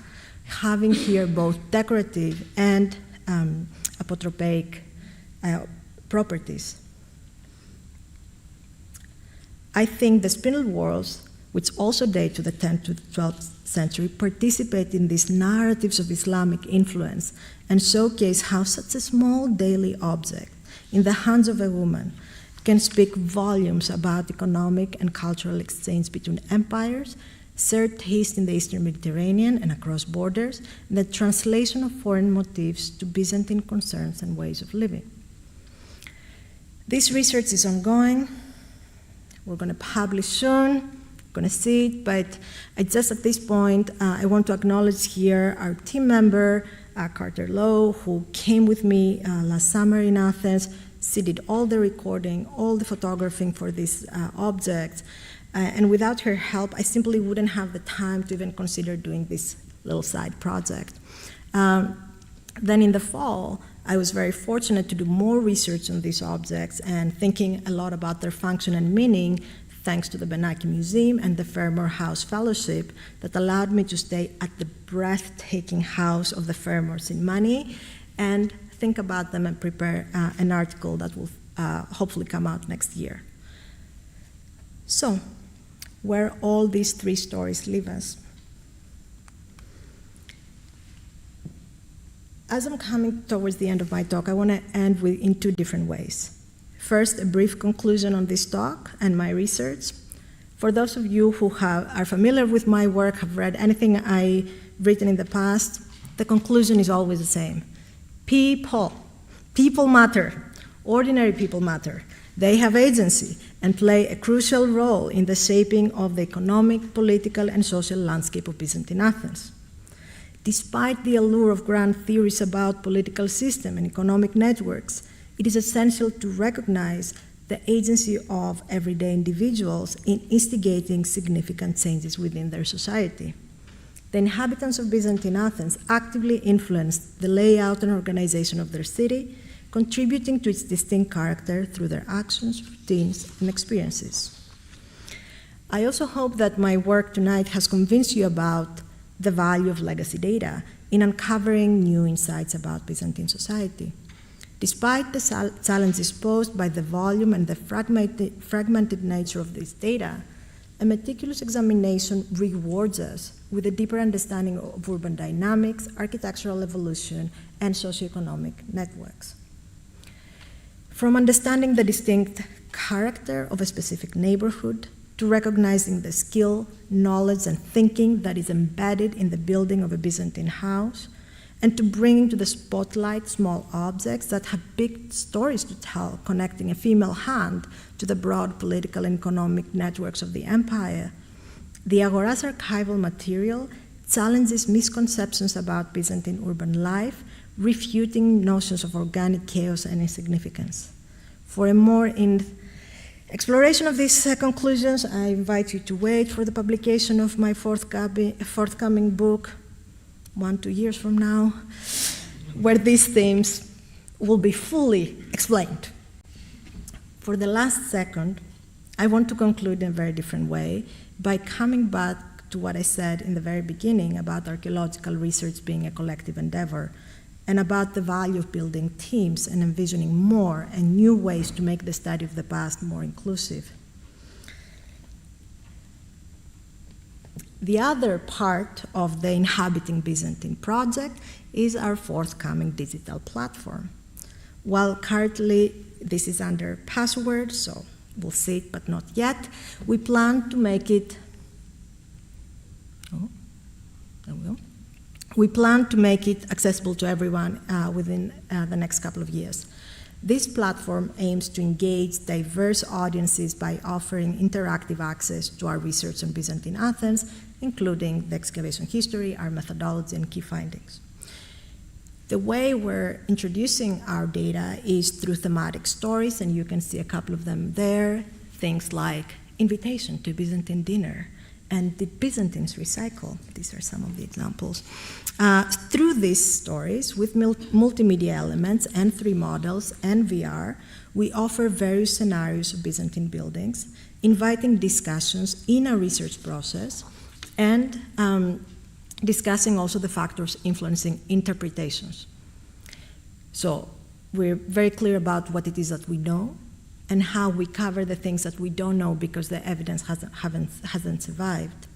having here both decorative and apotropaic properties. I think the spindle whorls, which also date to the 10th to 12th century, participate in these narratives of Islamic influence and showcase how such a small daily object in the hands of a woman can speak volumes about economic and cultural exchange between empires, shared taste in the Eastern Mediterranean and across borders, and the translation of foreign motifs to Byzantine concerns and ways of living. This research is ongoing. We're going to publish soon. We're going to see it, but just at this point, I want to acknowledge here our team member, Carter Lowe, who came with me last summer in Athens she did all the recording, all the photographing for these objects, and without her help, I simply wouldn't have the time to even consider doing this little side project. Then in the fall, I was very fortunate to do more research on these objects and thinking a lot about their function and meaning, thanks to the Benaki Museum and the Fermor House Fellowship that allowed me to stay at the breathtaking house of the Fermors in Mani and think about them and prepare an article that will hopefully come out next year. So, where all these three stories leave us. As I'm coming towards the end of my talk, I want to end in two different ways. First, a brief conclusion on this talk and my research. For those of you who are familiar with my work, have read anything I've written in the past, the conclusion is always the same. People matter. Ordinary people matter. They have agency and play a crucial role in the shaping of the economic, political, and social landscape of Byzantine Athens. Despite the allure of grand theories about political system and economic networks, it is essential to recognize the agency of everyday individuals in instigating significant changes within their society. The inhabitants of Byzantine Athens actively influenced the layout and organization of their city, contributing to its distinct character through their actions, routines, and experiences. I also hope that my work tonight has convinced you about the value of legacy data in uncovering new insights about Byzantine society. Despite the challenges posed by the volume and the fragmented nature of this data, a meticulous examination rewards us with a deeper understanding of urban dynamics, architectural evolution, and socioeconomic networks. From understanding the distinct character of a specific neighborhood, to recognizing the skill, knowledge, and thinking that is embedded in the building of a Byzantine house, and to bringing to the spotlight small objects that have big stories to tell, connecting a female hand to the broad political and economic networks of the empire. The Agora's archival material challenges misconceptions about Byzantine urban life, refuting notions of organic chaos and insignificance. For a more in-depth exploration of these conclusions, I invite you to wait for the publication of my forthcoming book, 1-2 years from now, where these themes will be fully explained. For the last second, I want to conclude in a very different way by coming back to what I said in the very beginning about archaeological research being a collective endeavor, and about the value of building teams and envisioning more and new ways to make the study of the past more inclusive. The other part of the Inhabiting Byzantine project is our forthcoming digital platform. While currently this is under password, so we'll see it, but not yet, we plan to make it, We plan to make it accessible to everyone within the next couple of years. This platform aims to engage diverse audiences by offering interactive access to our research on Byzantine Athens, including the excavation history, our methodology, and key findings. The way we're introducing our data is through thematic stories, and you can see a couple of them there. Things like invitation to Byzantine dinner, and did Byzantines recycle? These are some of the examples. Through these stories, with multimedia elements and 3D models and VR, we offer various scenarios of Byzantine buildings, inviting discussions in our research process, and discussing also the factors influencing interpretations. So we're very clear about what it is that we know, and how we cover the things that we don't know because the evidence hasn't survived.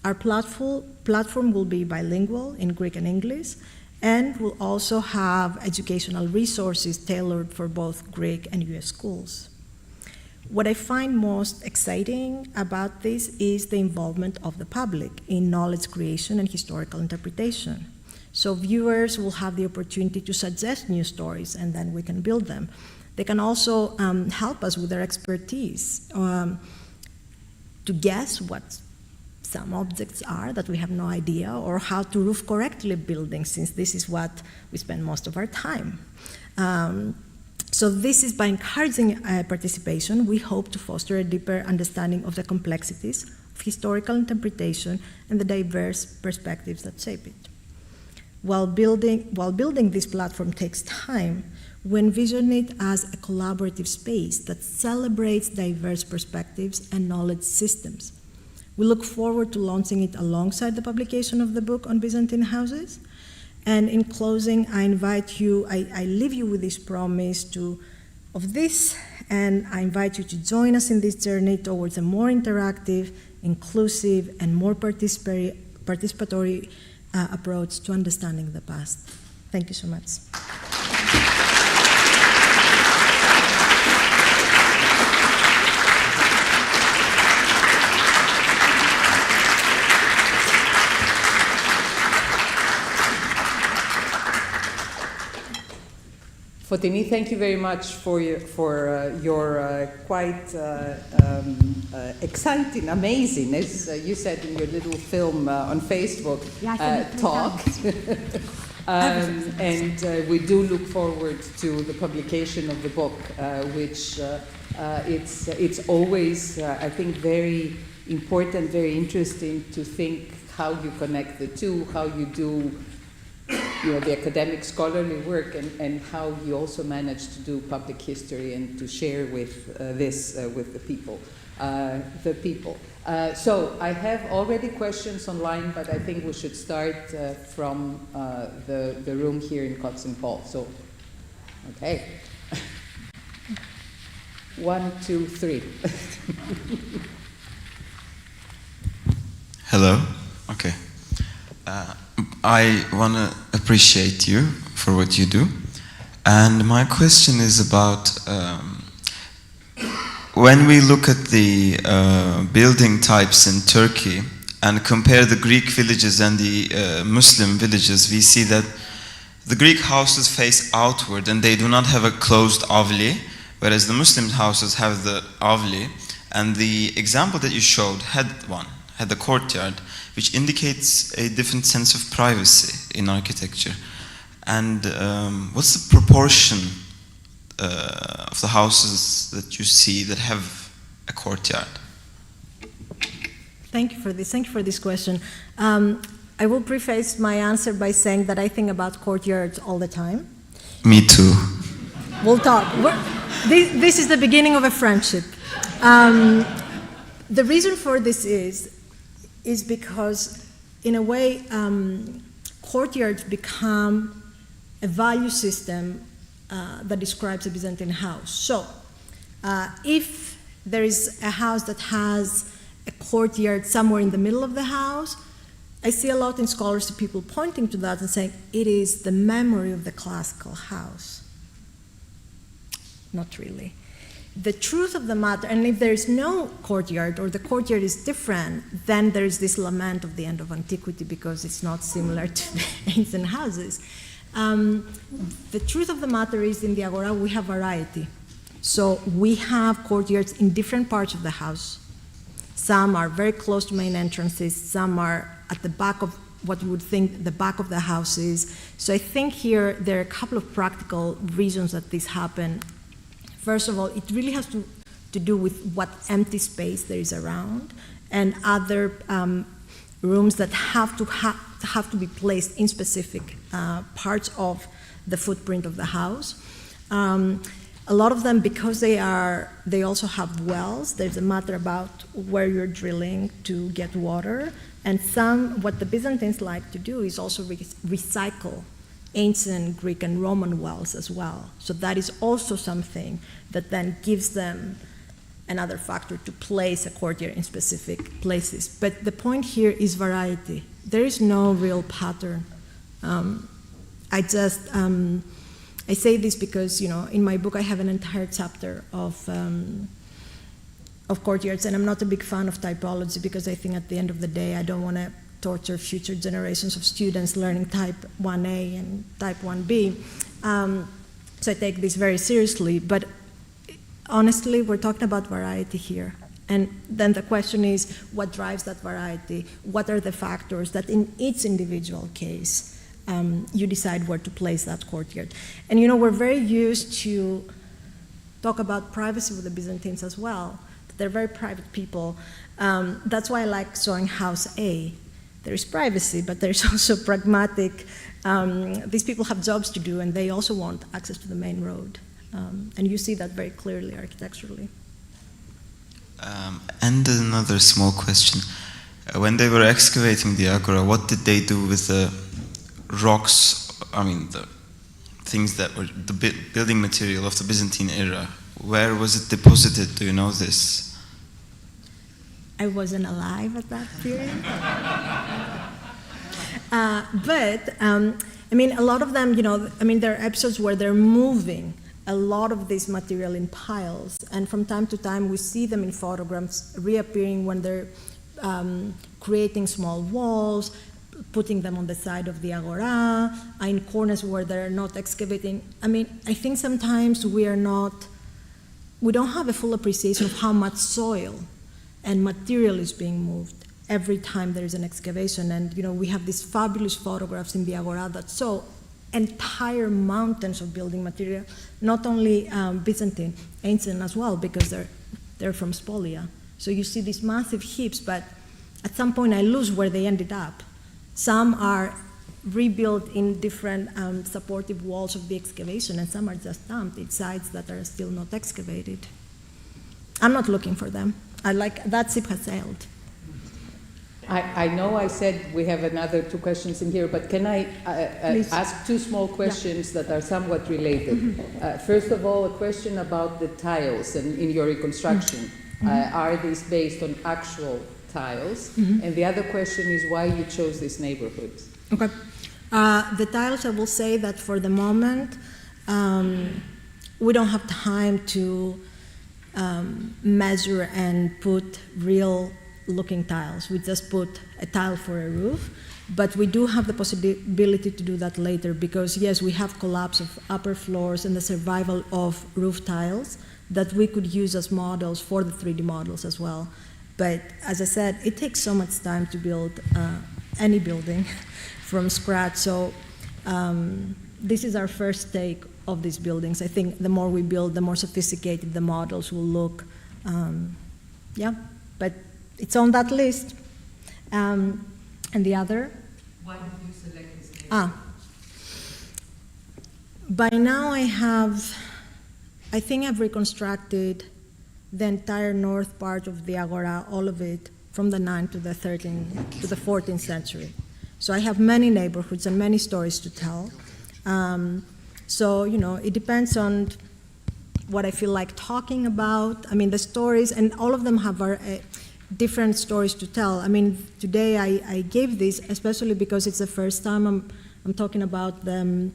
Our platform will be bilingual in Greek and English, and will also have educational resources tailored for both Greek and US schools. What I find most exciting about this is the involvement of the public in knowledge creation and historical interpretation. So viewers will have the opportunity to suggest new stories, and then we can build them. They can also help us with their expertise to guess what some objects are that we have no idea, or how to roof correctly buildings, since this is what we spend most of our time. So this is by encouraging participation, we hope to foster a deeper understanding of the complexities of historical interpretation and the diverse perspectives that shape it. While building this platform takes time, we envision it as a collaborative space that celebrates diverse perspectives and knowledge systems. We look forward to launching it alongside the publication of the book on Byzantine houses. And in closing, I invite you, I leave you with this promise of this, and I invite you to join us in this journey towards a more interactive, inclusive, and more participatory approach to understanding the past. Thank you so much. Foteini, thank you very much for your quite exciting, amazing, as you said in your little film on Facebook, talk. And we do look forward to the publication of the book, which it's always, I think, very important, very interesting to think how you connect the two, how you do the academic scholarly work, and how you also manage to do public history and to share with this with the people. So I have already questions online, but I think we should start from the room here in Kotzen Hall. So, okay. 1, 2, 3. Hello. Okay. I want to appreciate you for what you do. And my question is about when we look at the building types in Turkey and compare the Greek villages and the Muslim villages, we see that the Greek houses face outward and they do not have a closed avli, whereas the Muslim houses have the avli. And the example that you showed had the courtyard, which indicates a different sense of privacy in architecture. And what's the proportion of the houses that you see that have a courtyard? Thank you for this. Thank you for this question. I will preface my answer by saying that I think about courtyards all the time. Me too. We'll talk. This is the beginning of a friendship. The reason for this is because, in a way, courtyards become a value system that describes a Byzantine house. So, if there is a house that has a courtyard somewhere in the middle of the house, I see a lot in scholars, people pointing to that and saying, it is the memory of the classical house. Not really. The truth of the matter, and if there is no courtyard or the courtyard is different, then there is this lament of the end of antiquity because it's not similar to the ancient houses. The truth of the matter is in the Agora we have variety. So we have courtyards in different parts of the house. Some are very close to main entrances, some are at the back of what you would think the back of the house is. So I think here there are a couple of practical reasons that this happen. First of all, it really has to do with what empty space there is around, and other rooms that have to be placed in specific parts of the footprint of the house. A lot of them, because they also have wells. There's a matter about where you're drilling to get water, and what the Byzantines like to do is also recycle ancient Greek and Roman wells as well. So that is also something that then gives them another factor to place a courtyard in specific places. But the point here is variety. There is no real pattern. I say this because, in my book I have an entire chapter of courtyards, and I'm not a big fan of typology because I think at the end of the day I don't want to torture future generations of students learning type 1A and type 1B. So I take this very seriously, but honestly, we're talking about variety here. And then the question is, what drives that variety? What are the factors that in each individual case, you decide where to place that courtyard? And we're very used to talk about privacy with the Byzantines as well. They're very private people. That's why I like showing House A. There is privacy, but there's also pragmatic. These people have jobs to do, and they also want access to the main road. And you see that very clearly architecturally. And another small question. When they were excavating the Agora, what did they do with the rocks, the things that were the building material of the Byzantine era? Where was it deposited? Do you know this? I wasn't alive at that period. But a lot of them, there are episodes where they're moving a lot of this material in piles, and from time to time we see them in photographs reappearing when they're creating small walls, putting them on the side of the Agora, in corners where they're not excavating. I think sometimes we don't have a full appreciation of how much soil and material is being moved every time there is an excavation. And we have these fabulous photographs in the Agora that show entire mountains of building material, not only Byzantine, ancient as well, because they're from Spolia. So you see these massive heaps, but at some point I lose where they ended up. Some are rebuilt in different supportive walls of the excavation, and some are just dumped in sites that are still not excavated. I'm not looking for them. That ship has sailed. I know I said we have another 2 questions in here, but can I ask 2 small questions that are somewhat related? First of all, a question about the tiles and in your reconstruction. Are these based on actual tiles? And the other question is why you chose these neighborhoods. Okay. The tiles, I will say that for the moment, we don't have time to measure and put real looking tiles. We just put a tile for a roof, but we do have the possibility to do that later because, yes, we have collapse of upper floors and the survival of roof tiles that we could use as models for the 3D models as well. But as I said, it takes so much time to build any building from scratch. So this is our first take of these buildings. I think the more we build, the more sophisticated the models will look. But it's on that list. And the other? Why did you select this neighborhood? By now I think I've reconstructed the entire north part of the Agora, all of it, from the 9th to the 13th to the 14th century. So I have many neighborhoods and many stories to tell. So, it depends on what I feel like talking about. The stories, and all of them have different stories to tell. Today I gave this especially because it's the first time I'm talking about the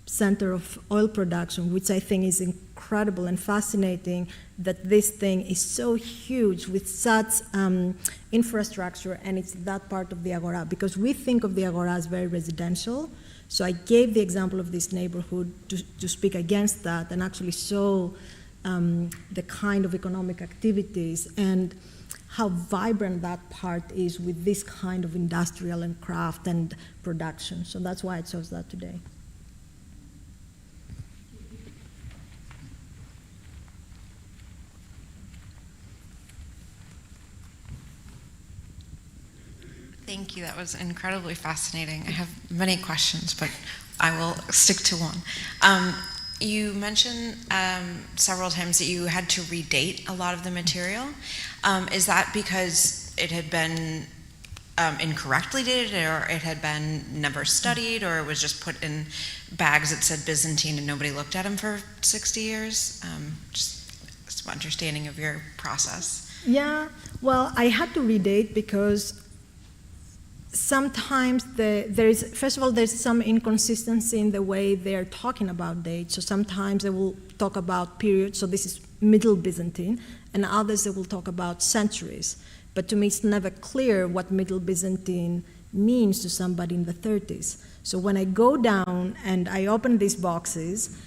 center of oil production, which I think is incredible and fascinating that this thing is so huge with such infrastructure, and it's that part of the Agora, because we think of the Agora as very residential. So I gave the example of this neighborhood to speak against that and actually show the kind of economic activities and how vibrant that part is with this kind of industrial and craft and production. So that's why I chose that today. Thank you. That was incredibly fascinating. I have many questions, but I will stick to one. You mentioned several times that you had to redate a lot of the material. Is that because it had been incorrectly dated, or it had been never studied, or it was just put in bags that said Byzantine and nobody looked at them for 60 years? Just some understanding of your process. Yeah, well, I had to redate because sometimes first of all, there's some inconsistency in the way they're talking about dates. So sometimes they will talk about periods, so this is Middle Byzantine, and others they will talk about centuries. But to me, it's never clear what Middle Byzantine means to somebody in the 30s. So when I go down and I open these boxes,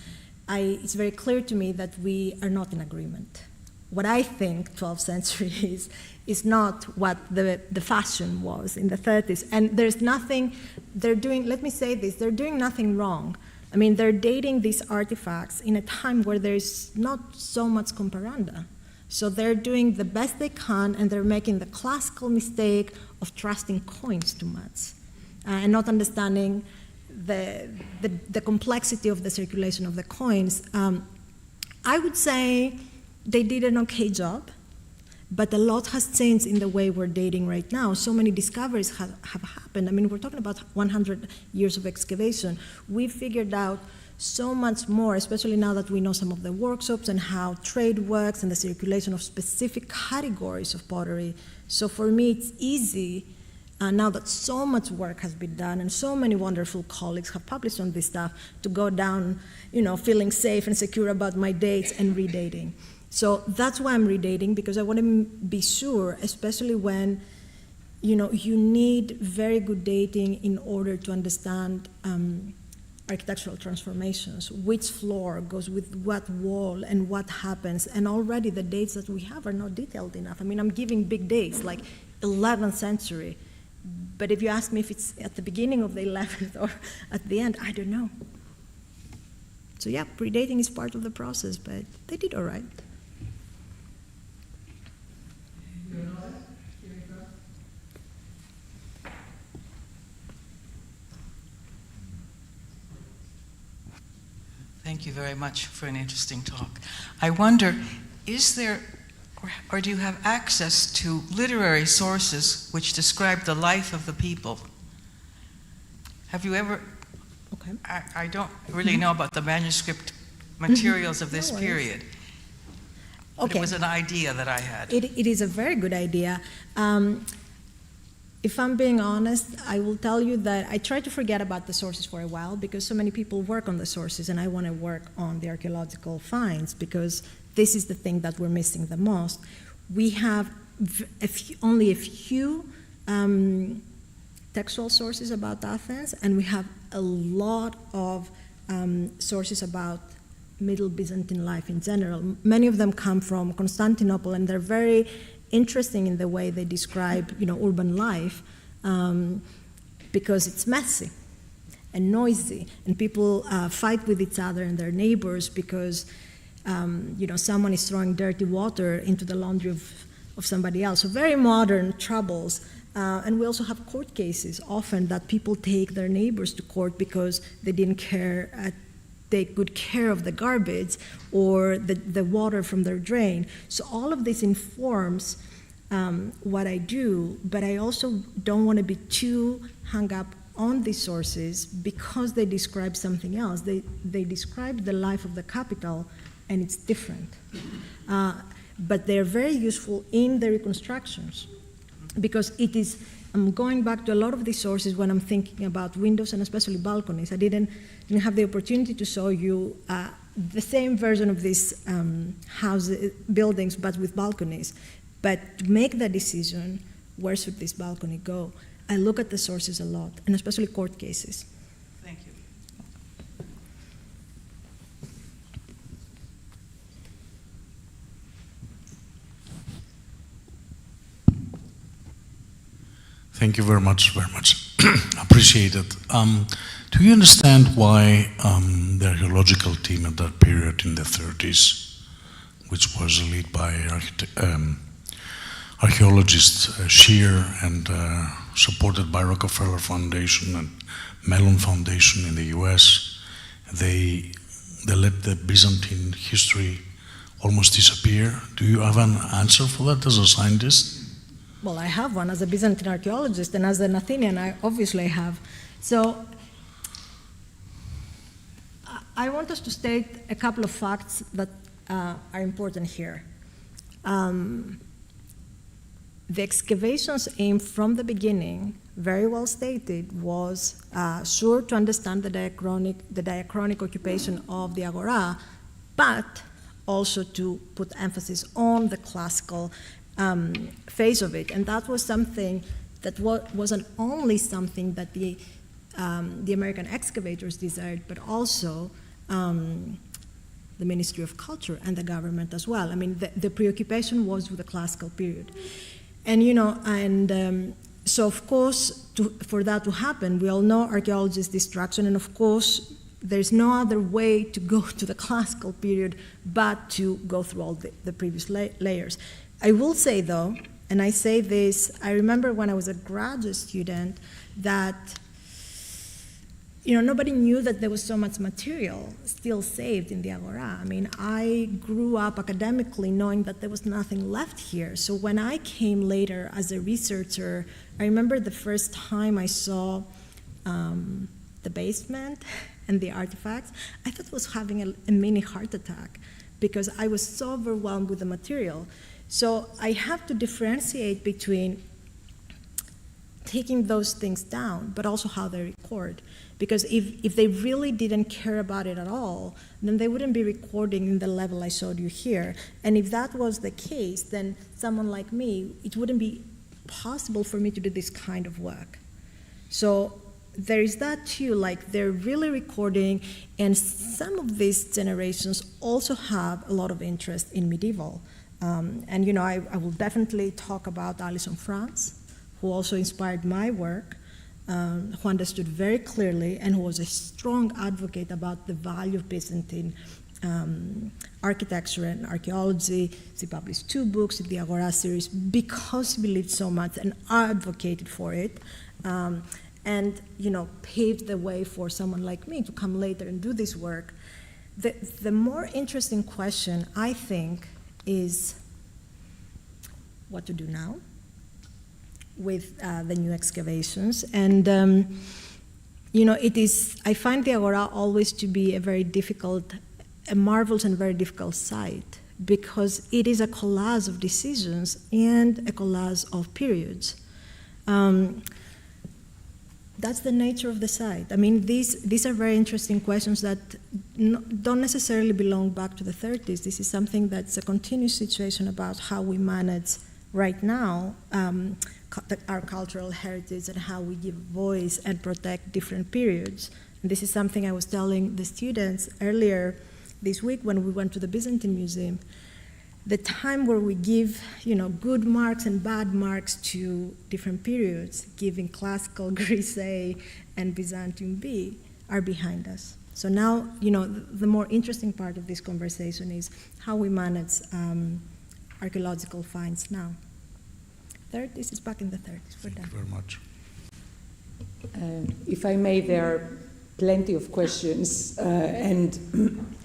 it's very clear to me that we are not in agreement. What I think 12th century is not what the fashion was in the 30s. And there's nothing, let me say this, they're doing nothing wrong. I mean, they're dating these artifacts in a time where there's not so much comparanda. So they're doing the best they can, and they're making the classical mistake of trusting coins too much and not understanding the complexity of the circulation of the coins. I would say they did an okay job, but a lot has changed in the way we're dating right now. So many discoveries have happened. I mean, we're talking about 100 years of excavation. We figured out so much more, especially now that we know some of the workshops and how trade works and the circulation of specific categories of pottery. So for me, it's easy, now that so much work has been done and so many wonderful colleagues have published on this stuff, to go down, feeling safe and secure about my dates and redating. So that's why I'm redating, because I want to be sure, especially when, you need very good dating in order to understand architectural transformations, which floor goes with what wall and what happens, and already the dates that we have are not detailed enough. I mean, I'm giving big dates, like 11th century, but if you ask me if it's at the beginning of the 11th or at the end, I don't know. So yeah, predating is part of the process, but they did all right. Thank you very much for an interesting talk. I wonder, is there, or do you have access to literary sources which describe the life of the people? Have you ever, Okay. I don't really know about the manuscript materials of this No worries. period. But Okay. it was an idea that I had. It is a very good idea. If I'm being honest, I will tell you that I tried to forget about the sources for a while, because so many people work on the sources, and I want to work on the archaeological finds, because this is the thing that we're missing the most. We have only a few textual sources about Athens, and we have a lot of sources about Middle Byzantine life in general. Many of them come from Constantinople, and they're very interesting in the way they describe, urban life, because it's messy and noisy, and people fight with each other and their neighbors because, someone is throwing dirty water into the laundry of somebody else. So very modern troubles. And we also have court cases often that people take their neighbors to court because they didn't take good care of the garbage or the water from their drain. So all of this informs what I do, but I also don't want to be too hung up on these sources because they describe something else. They describe the life of the capital, and it's different. But they're very useful in the reconstructions, because I'm going back to a lot of these sources when I'm thinking about windows and especially balconies. I didn't have the opportunity to show you the same version of these buildings, but with balconies. But to make the decision, where should this balcony go, I look at the sources a lot, and especially court cases. Thank you. Thank you very much, appreciate it. Do you understand why the archaeological team at that period in the 30s, which was led by archaeologist Shear and supported by Rockefeller Foundation and Mellon Foundation in the US, they let the Byzantine history almost disappear? Do you have an answer for that as a scientist? Well, I have one as a Byzantine archaeologist, and as an Athenian, I obviously have. So I want us to state a couple of facts that are important here. The excavations aim from the beginning, very well stated, was sure to understand the diachronic occupation of the Agora, but also to put emphasis on the classical phase of it. And that was something that wasn't only something that the American excavators desired, but also the Ministry of Culture and the government as well. I mean, the preoccupation was with the classical period. And, so of course, for that to happen, we all know archaeology is distraction, and of course, there's no other way to go to the classical period but to go through all the previous layers. I will say though, and I say this, I remember when I was a graduate student that nobody knew that there was so much material still saved in the Agora. I mean, I grew up academically knowing that there was nothing left here. So when I came later as a researcher, I remember the first time I saw the basement and the artifacts, I thought I was having a mini heart attack because I was so overwhelmed with the material. So I have to differentiate between taking those things down, but also how they record. Because if they really didn't care about it at all, then they wouldn't be recording in the level I showed you here. And if that was the case, then someone like me, it wouldn't be possible for me to do this kind of work. So there is that too, like they're really recording, and some of these generations also have a lot of interest in medieval. And I will definitely talk about Alison France, who also inspired my work, who understood very clearly and who was a strong advocate about the value of Byzantine architecture and archaeology. She published 2 books in the Agora series because she believed so much and advocated for it. And paved the way for someone like me to come later and do this work. The more interesting question, I think, is what to do now with the new excavations. And I find the Agora always to be a marvelous and very difficult site, because it is a collage of decisions and a collage of periods. That's the nature of the site. I mean, these are very interesting questions that don't necessarily belong back to the 30s. This is something that's a continuous situation about how we manage right now our cultural heritage and how we give voice and protect different periods. And this is something I was telling the students earlier this week when we went to the Byzantine Museum. The time where we give, good marks and bad marks to different periods, giving classical Greece A and Byzantium B, are behind us. So now, the more interesting part of this conversation is how we manage archaeological finds now. This is back in the 30s. Thank you very much. If I may, there are plenty of questions, and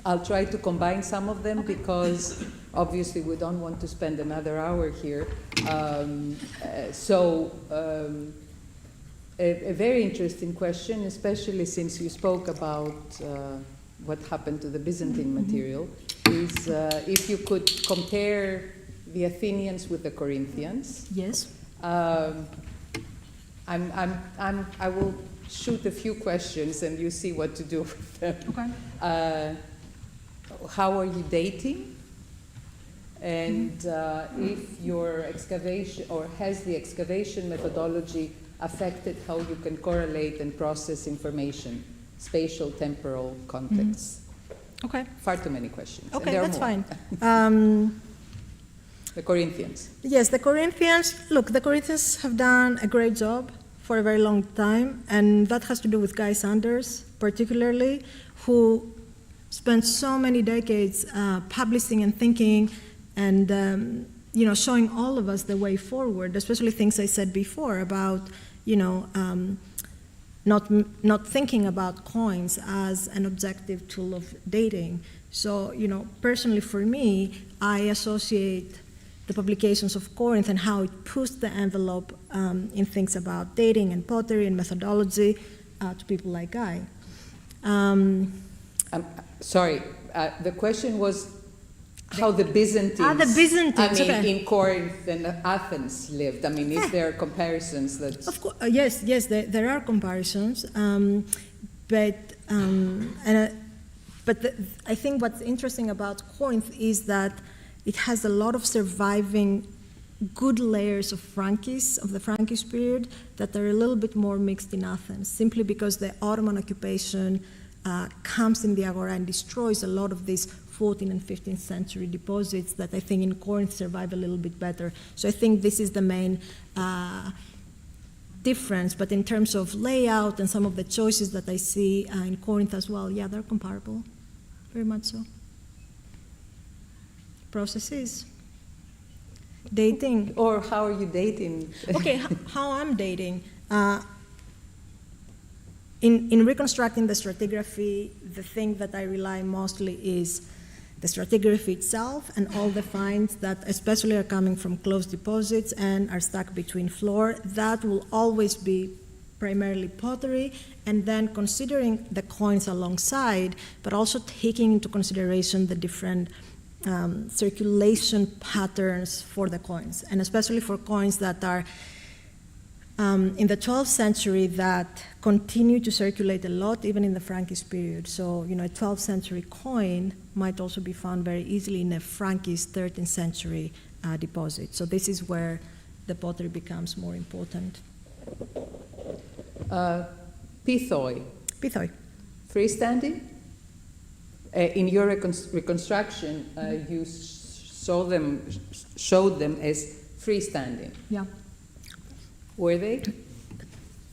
I'll try to combine some of them because obviously we don't want to spend another hour here. A very interesting question, especially since you spoke about what happened to the Byzantine material, is if you could compare the Athenians with the Corinthians. Yes. I will shoot a few questions and you see what to do with them. Okay. How are you dating? And if your excavation, or has the excavation methodology affected how you can correlate and process information, spatial, temporal contexts? Okay. Far too many questions. Okay, that's more. fine. The Corinthians. Yes, the Corinthians, look, the Corinthians have done a great job for a very long time, and that has to do with Guy Sanders, particularly, who spent so many decades publishing and thinking and showing all of us the way forward, especially things I said before about not thinking about coins as an objective tool of dating. So personally for me, I associate the publications of Corinth and how it pushed the envelope in things about dating and pottery and methodology to people like Guy. Sorry, the question was how the Byzantines, the Byzantines, in Corinth and Athens lived. I mean, is there comparisons that... Of course, yes, there are comparisons, but I think what's interesting about Corinth is that it has a lot of surviving good layers of the Frankish period that are a little bit more mixed in Athens, simply because the Ottoman occupation comes in the Agora and destroys a lot of these 14th and 15th century deposits that I think in Corinth survive a little bit better. So I think this is the main difference, but in terms of layout and some of the choices that I see in Corinth as well, yeah, they're comparable, very much so. Processes. Dating. Or how are you dating? Okay, how I'm dating. In reconstructing the stratigraphy, the thing that I rely mostly is the stratigraphy itself and all the finds that especially are coming from closed deposits and are stuck between floor. That will always be primarily pottery, and then considering the coins alongside, but also taking into consideration the different circulation patterns for the coins, and especially for coins that are in the 12th century that continue to circulate a lot, even in the Frankish period. So, a 12th century coin might also be found very easily in a Frankish 13th century deposit. So this is where the pottery becomes more important. Pithoi. Pithoi. Freestanding? In your reconstruction, you showed them as freestanding. Yeah. Were they?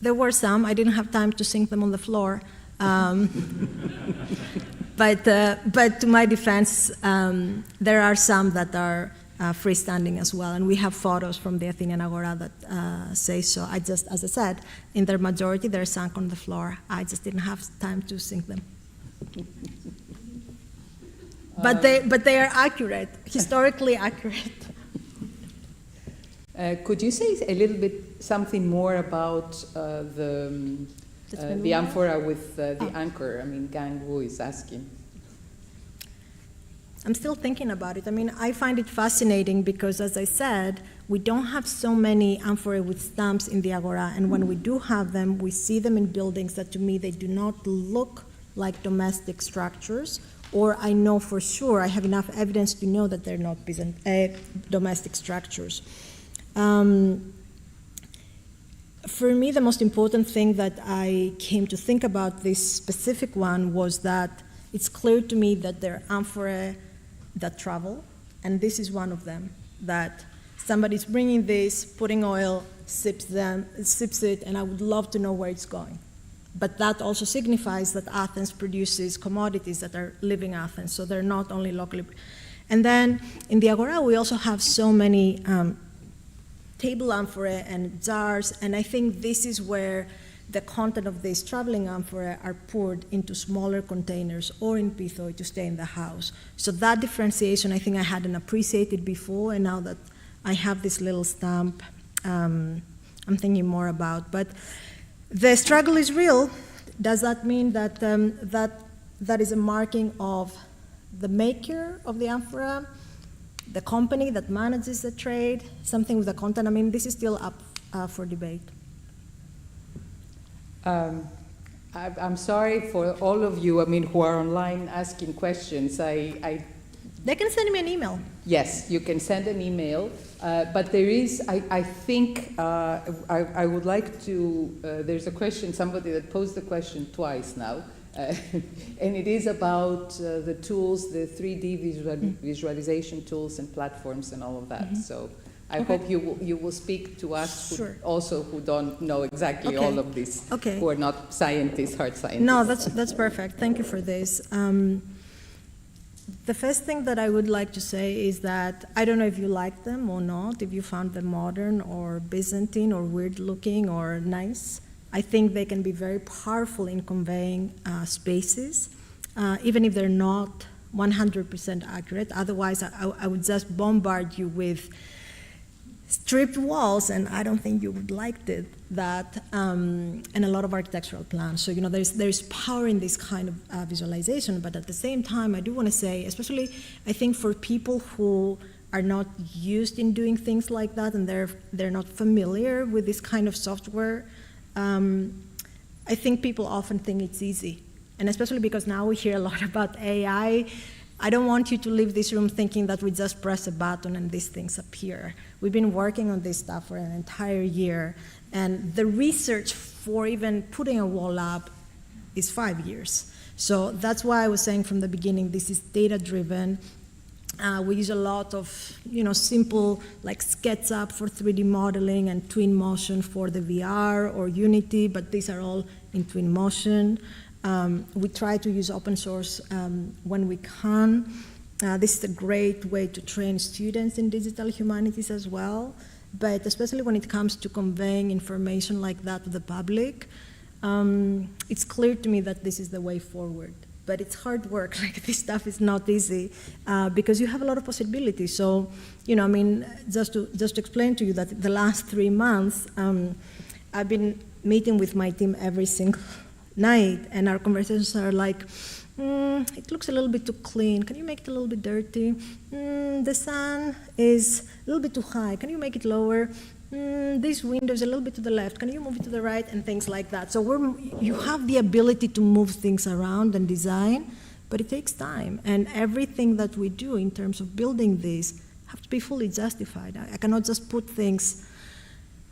There were some. I didn't have time to sink them on the floor. But to my defense, there are some that are freestanding as well. And we have photos from the Athenian Agora that say so. As I said, in their majority, they're sunk on the floor. I just didn't have time to sink them. But they are accurate, historically accurate. Could you say a little bit something more about the amphora with the anchor? I mean, Gang Wu is asking. I'm still thinking about it. I mean, I find it fascinating because, as I said, we don't have so many amphorae with stamps in the Agora, and when we do have them, we see them in buildings that, to me, they do not look like domestic structures, or I know for sure, I have enough evidence to know that they're not domestic structures. For me, the most important thing that I came to think about this specific one was that it's clear to me that there are amphorae that travel, and this is one of them, that somebody's bringing this, putting oil, sips it, and I would love to know where it's going. But that also signifies that Athens produces commodities that are living Athens, so they're not only locally. And then in the Agora, we also have so many table amphorae and jars, and I think this is where the content of these traveling amphorae are poured into smaller containers or in pithoi to stay in the house. So that differentiation, I think I hadn't appreciated before, and now that I have this little stamp, I'm thinking more about. But the struggle is real. Does that mean that that is a marking of the maker of the amphora, the company that manages the trade, something with the content? I mean, this is still up for debate. I'm sorry for all of you, I mean, who are online asking questions. They can send me an email. Yes, you can send an email, but there is, I think, I would like to, there's a question, somebody that posed the question twice now, and it is about the tools, the 3D visualization tools and platforms and all of that. Mm-hmm. So I hope you will speak to us sure. also who don't know exactly all of this, who are not scientists, hard scientists. No, that's perfect. Thank you for this. The first thing that I would like to say is that I don't know if you like them or not, if you found them modern or Byzantine or weird looking or nice. I think they can be very powerful in conveying spaces, even if they're not 100% accurate. Otherwise, I would just bombard you with stripped walls, and I don't think you would like that, and a lot of architectural plans. So, there's power in this kind of visualization, but at the same time, I do want to say, especially, I think for people who are not used in doing things like that, and they're not familiar with this kind of software, I think people often think it's easy, and especially because now we hear a lot about AI, I don't want you to leave this room thinking that we just press a button and these things appear. We've been working on this stuff for an entire year, and the research for even putting a wall up is 5 years. So that's why I was saying from the beginning, this is data-driven. We use a lot of, simple like SketchUp for 3D modeling and Twinmotion for the VR or Unity, but these are all in Twinmotion. We try to use open source when we can. This is a great way to train students in digital humanities as well, but especially when it comes to conveying information like that to the public, it's clear to me that this is the way forward. But it's hard work. Like, this stuff is not easy because you have a lot of possibilities. So, just to explain to you that the last 3 months, I've been meeting with my team every single night, and our conversations are like, it looks a little bit too clean. Can you make it a little bit dirty? The sun is a little bit too high. Can you make it lower? This window is a little bit to the left. Can you move it to the right? And things like that. So you have the ability to move things around and design, but it takes time. And everything that we do in terms of building this have to be fully justified. I cannot just put things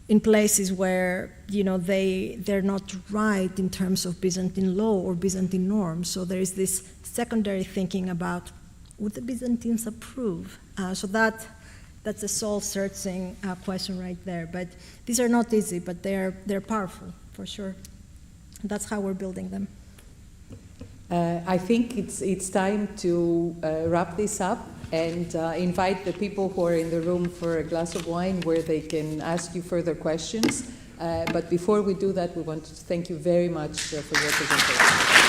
in places where they're not right in terms of Byzantine law or Byzantine norms. So there is this secondary thinking about, would the Byzantines approve? So that's a soul-searching question right there. But these are not easy, but they're powerful, for sure. That's how we're building them. I think it's time to wrap this up and invite the people who are in the room for a glass of wine where they can ask you further questions. But before we do that, we want to thank you very much for your presentation.